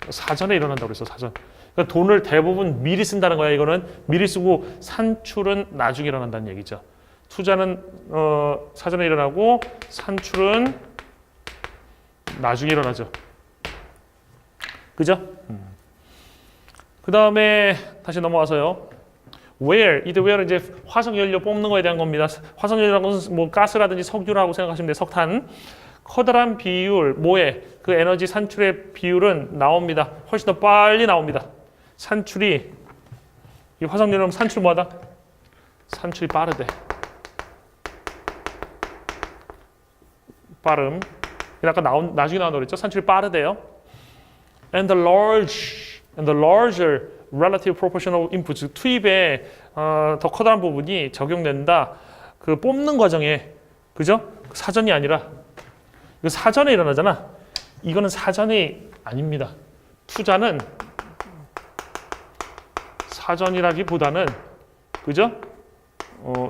사전에 일어난다고 그랬어. 사전. 그러니까 돈을 대부분 미리 쓴다는 거야. 이거는 미리 쓰고 산출은 나중에 일어난다는 얘기죠. 투자는 사전에 일어나고 산출은 나중에 일어나죠. 그죠? 그 다음에 다시 넘어와서요. where, 이때 where는 이제 화석 연료 뽑는 거에 대한 겁니다. 화석 연료라는 것은 뭐 가스라든지 석유라고 생각하시면 돼요. 석탄. 커다란 비율, 뭐에 그 에너지 산출의 비율은 나옵니다. 훨씬 더 빨리 나옵니다. 산출이 이 화석 연료는 산출 뭐하다? 산출이 빠르대. 빠름. 아까 나중에 나온다고 그랬죠? 산출이 빠르대요. And the larger relative proportional inputs, 투입에 더 커다란 부분이 적용된다. 그 뽑는 과정에, 그죠? 사전이 아니라 이거 사전에 일어나잖아. 이거는 사전이 아닙니다. 투자는 사전이라기보다는 그죠?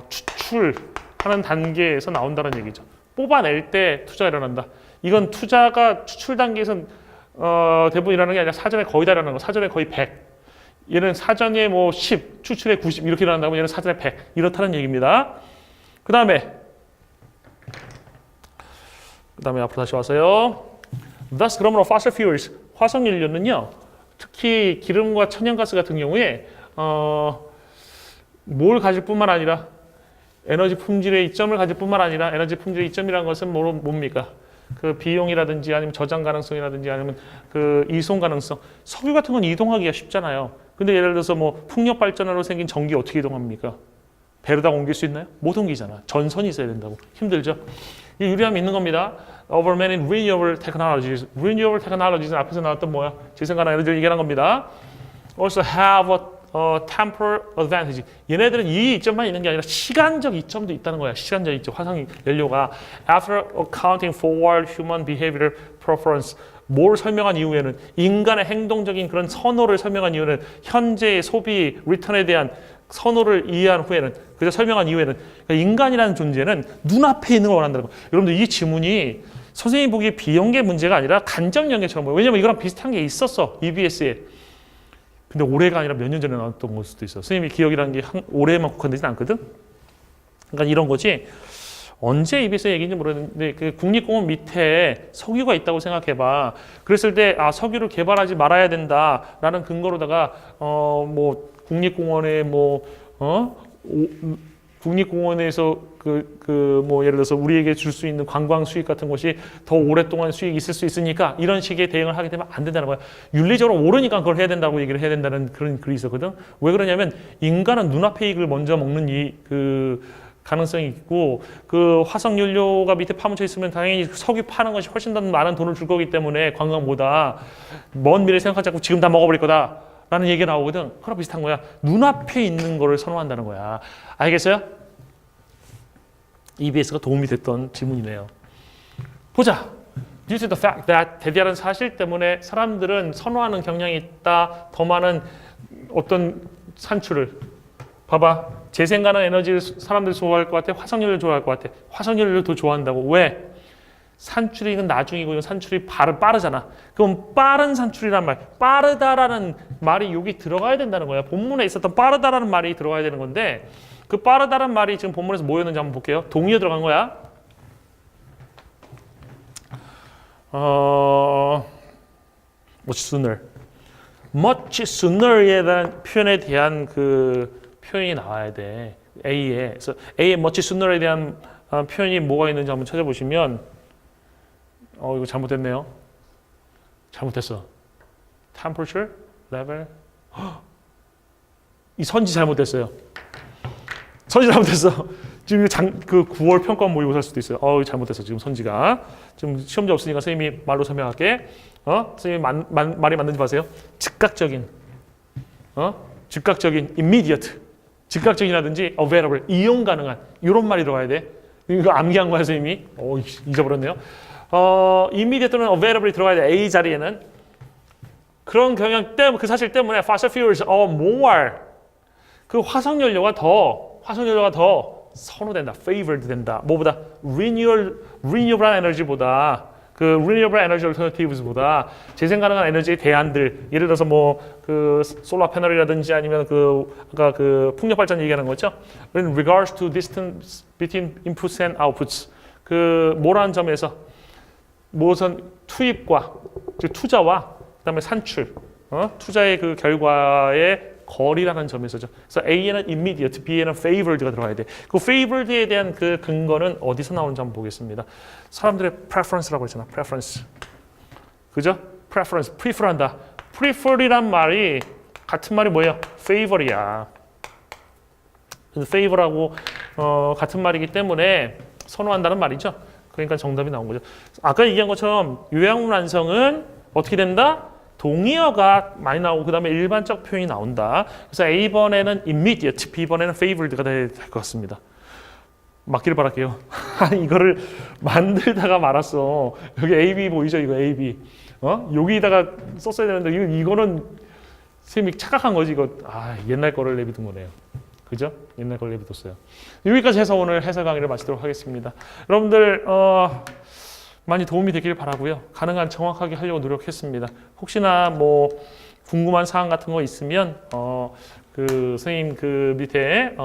추출하는 단계에서 나온다는 얘기죠. 뽑아낼 때 투자가 일어난다. 이건 투자가 추출 단계에서는 대부분 일어나는 게 아니라 사전에 거의 다 일어나는 거. 사전에 거의 100. 얘는 사전에 뭐 10, 추출에 90 이렇게 일어난다면 얘는 사전에 100 이렇다는 얘기입니다. 그 다음에 앞으로 다시 와서요. Thus, 그러므로 fossil fuels, 화석연료는요. 특히 기름과 천연가스 같은 경우에 뭘 가질 뿐만 아니라 에너지 품질의 이점을 가질 뿐만 아니라 에너지 품질의 이점이라는 것은 뭡니까? 그 비용이라든지 아니면 저장 가능성이라든지 아니면 그 이송 가능성. 석유 같은 건 이동하기가 쉽잖아요. 근데 예를 들어서 뭐 풍력 발전으로 생긴 전기 어떻게 이동합니까? 배로다 옮길 수 있나요? 못 옮기잖아. 전선이 있어야 된다고. 힘들죠? 이 유리함이 있는 겁니다. Over many renewable technologies. Renewable technologies는 앞에서 나왔던 뭐야? 재생가능 에너지를 얘기하는 겁니다. Also have a temporal advantage. 얘네들은 이 이점만 있는 게 아니라 시간적 이점도 있다는 거야. 시간적 이점. 화석 연료가 After accounting for human behavioral preference. 뭘 설명한 이후에는 인간의 행동적인 그런 선호를 설명한 이유는 현재의 소비 리턴에 대한 선호를 이해한 후에는 그저 설명한 이후에는 그러니까 인간이라는 존재는 눈앞에 있는 걸 원한다는 거예요. 여러분들 이 지문이 선생님이 보기에 비연계 문제가 아니라 간접 연계처럼 보여요. 왜냐면 이거랑 비슷한 게 있었어. EBS에. 근데 올해가 아니라 몇 년 전에 나왔던 걸 수도 있어. 선생님이 기억이라는 게 올해에만 국한되진 않거든. 그러니까 이런 거지. 언제 EBS 얘기인지 모르겠는데 그 국립공원 밑에 석유가 있다고 생각해봐. 그랬을 때 석유를 개발하지 말아야 된다라는 근거로다가 뭐 국립공원에 국립공원에서 뭐 예를 들어서 우리에게 줄 수 있는 관광 수익 같은 것이 더 오랫동안 수익이 있을 수 있으니까 이런 식의 대응을 하게 되면 안 된다는 거야. 윤리적으로 옳으니까 그걸 해야 된다고 얘기를 해야 된다는 그런 글이 있었거든. 왜 그러냐면 인간은 눈앞의 이익을 먼저 먹는 가능성이 있고 그 화석연료가 밑에 파묻혀 있으면 당연히 석유 파는 것이 훨씬 더 많은 돈을 줄 거기 때문에 관광보다 먼 미래 생각하지 않고 지금 다 먹어버릴 거다 라는 얘기가 나오거든. 그거랑 비슷한 거야. 눈앞에 있는 거를 선호한다는 거야. 알겠어요? EBS가 도움이 됐던 질문이네요. 보자. Due to the fact that 대디라는 사실 때문에 사람들은 선호하는 경향이 있다. 더 많은 어떤 산출을 봐봐. 재생 가능 에너지를 사람들이 좋아할 것 같아. 화석연료를 좋아할 것 같아. 화석연료를 더 좋아한다고. 왜? 산출이 이건 나중이고 이건 산출이 빠르잖아. 그럼 빠른 산출이란 말, 빠르다라는 말이 여기 들어가야 된다는 거야. 본문에 있었던 빠르다라는 말이 들어가야 되는 건데 그 빠르다라는 말이 지금 본문에서 뭐였는지 한번 볼게요. 동의어 들어간 거야. much sooner. much sooner에 대한 표현에 대한 그 표현이 나와야 돼. A에. 그래서 A의 much sooner에 대한 표현이 뭐가 있는지 한번 찾아보시면 이거 잘못됐네요. 잘못됐어. temperature, level. 이 선지 잘못됐어요. 선지 잘못됐어. 지금 그 9월 평가원 모의고사일 수도 있어요. 이거 잘못됐어. 지금 선지가. 지금 시험지 없으니까 선생님이 말로 설명할게. 선생님이 말이 맞는지 봐세요. 즉각적인, 즉각적인, immediate. 즉각적이라든지 available, 이용 가능한 이런 말이 들어가야 돼. 이거 암기한 거야 선생님이. 잊어버렸네요. immediate 또는 available이 들어가야 돼. A 자리에는. 그런 경향 때문에 그 사실 때문에 fossil fuels more 그 화석연료가 더 선호된다. favored 된다. 뭐보다 renewable 에너지보다 그 renewable energy alternatives보다 재생 가능한 에너지의 대안들 예를 들어서 뭐 그 솔라 패널이라든지 아니면 그 아까 그 풍력 발전 얘기하는 거죠. In regards to distance between inputs and outputs 그 뭐라는 점에서 무엇은 투입과 즉 투자와 그다음에 산출 투자의 그 결과의 거리라는 점에서죠. 그래서 A에는 immediate, B에는 favored가 들어가야 돼. 그 favored에 대한 그 근거는 어디서 나오는지 한번 보겠습니다. 사람들의 preference라고 했잖아. preference. 그죠? preference, prefer한다. prefer이란 말이 같은 말이 뭐예요? favor이야. favor하고 같은 말이기 때문에 선호한다는 말이죠. 그러니까 정답이 나온 거죠. 아까 얘기한 것처럼 요양문 완성은 어떻게 된다? 동의어가 많이 나오고 그다음에 일반적 표현이 나온다. 그래서 A번에는 immediate, B번에는 favored가 될 것 같습니다. 맞기를 바랄게요. 이거를 만들다가 말았어. 여기 A, B 보이죠? 이거 A, B. 여기다가 썼어야 되는데 이거는 선생님이 착각한 거지. 이거 옛날 거를 내비둔 거네요. 그죠? 옛날 걸 내비뒀어요. 여기까지 해서 오늘 해설 강의를 마치도록 하겠습니다. 여러분들 많이 도움이 되길 바라고요. 가능한 정확하게 하려고 노력했습니다. 혹시나 뭐 궁금한 사항 같은 거 있으면 그 선생님 그 밑에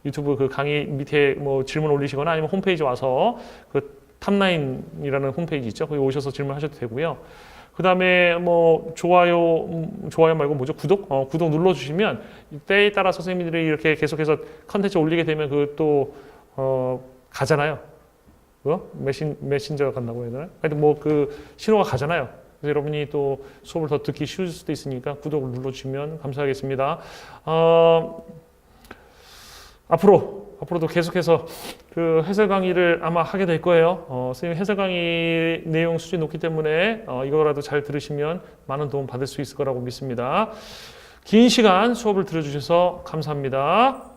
유튜브 그 강의 밑에 뭐 질문 올리시거나 아니면 홈페이지 와서 그 탑라인이라는 홈페이지 있죠. 거기 오셔서 질문하셔도 되고요. 그 다음에 뭐 좋아요 말고 뭐죠? 구독 눌러주시면 때에 따라 선생님들이 이렇게 계속해서 컨텐츠 올리게 되면 그 또 가잖아요. 메신저가 간다고 해야 되나? 하여튼 뭐 그 신호가 가잖아요. 그래서 여러분이 또 수업을 더 듣기 쉬울 수도 있으니까 구독을 눌러주시면 감사하겠습니다. 앞으로도 계속해서 그 해설 강의를 아마 하게 될 거예요. 선생님 해설 강의 내용 수준이 높기 때문에 이거라도 잘 들으시면 많은 도움 받을 수 있을 거라고 믿습니다. 긴 시간 수업을 들어주셔서 감사합니다.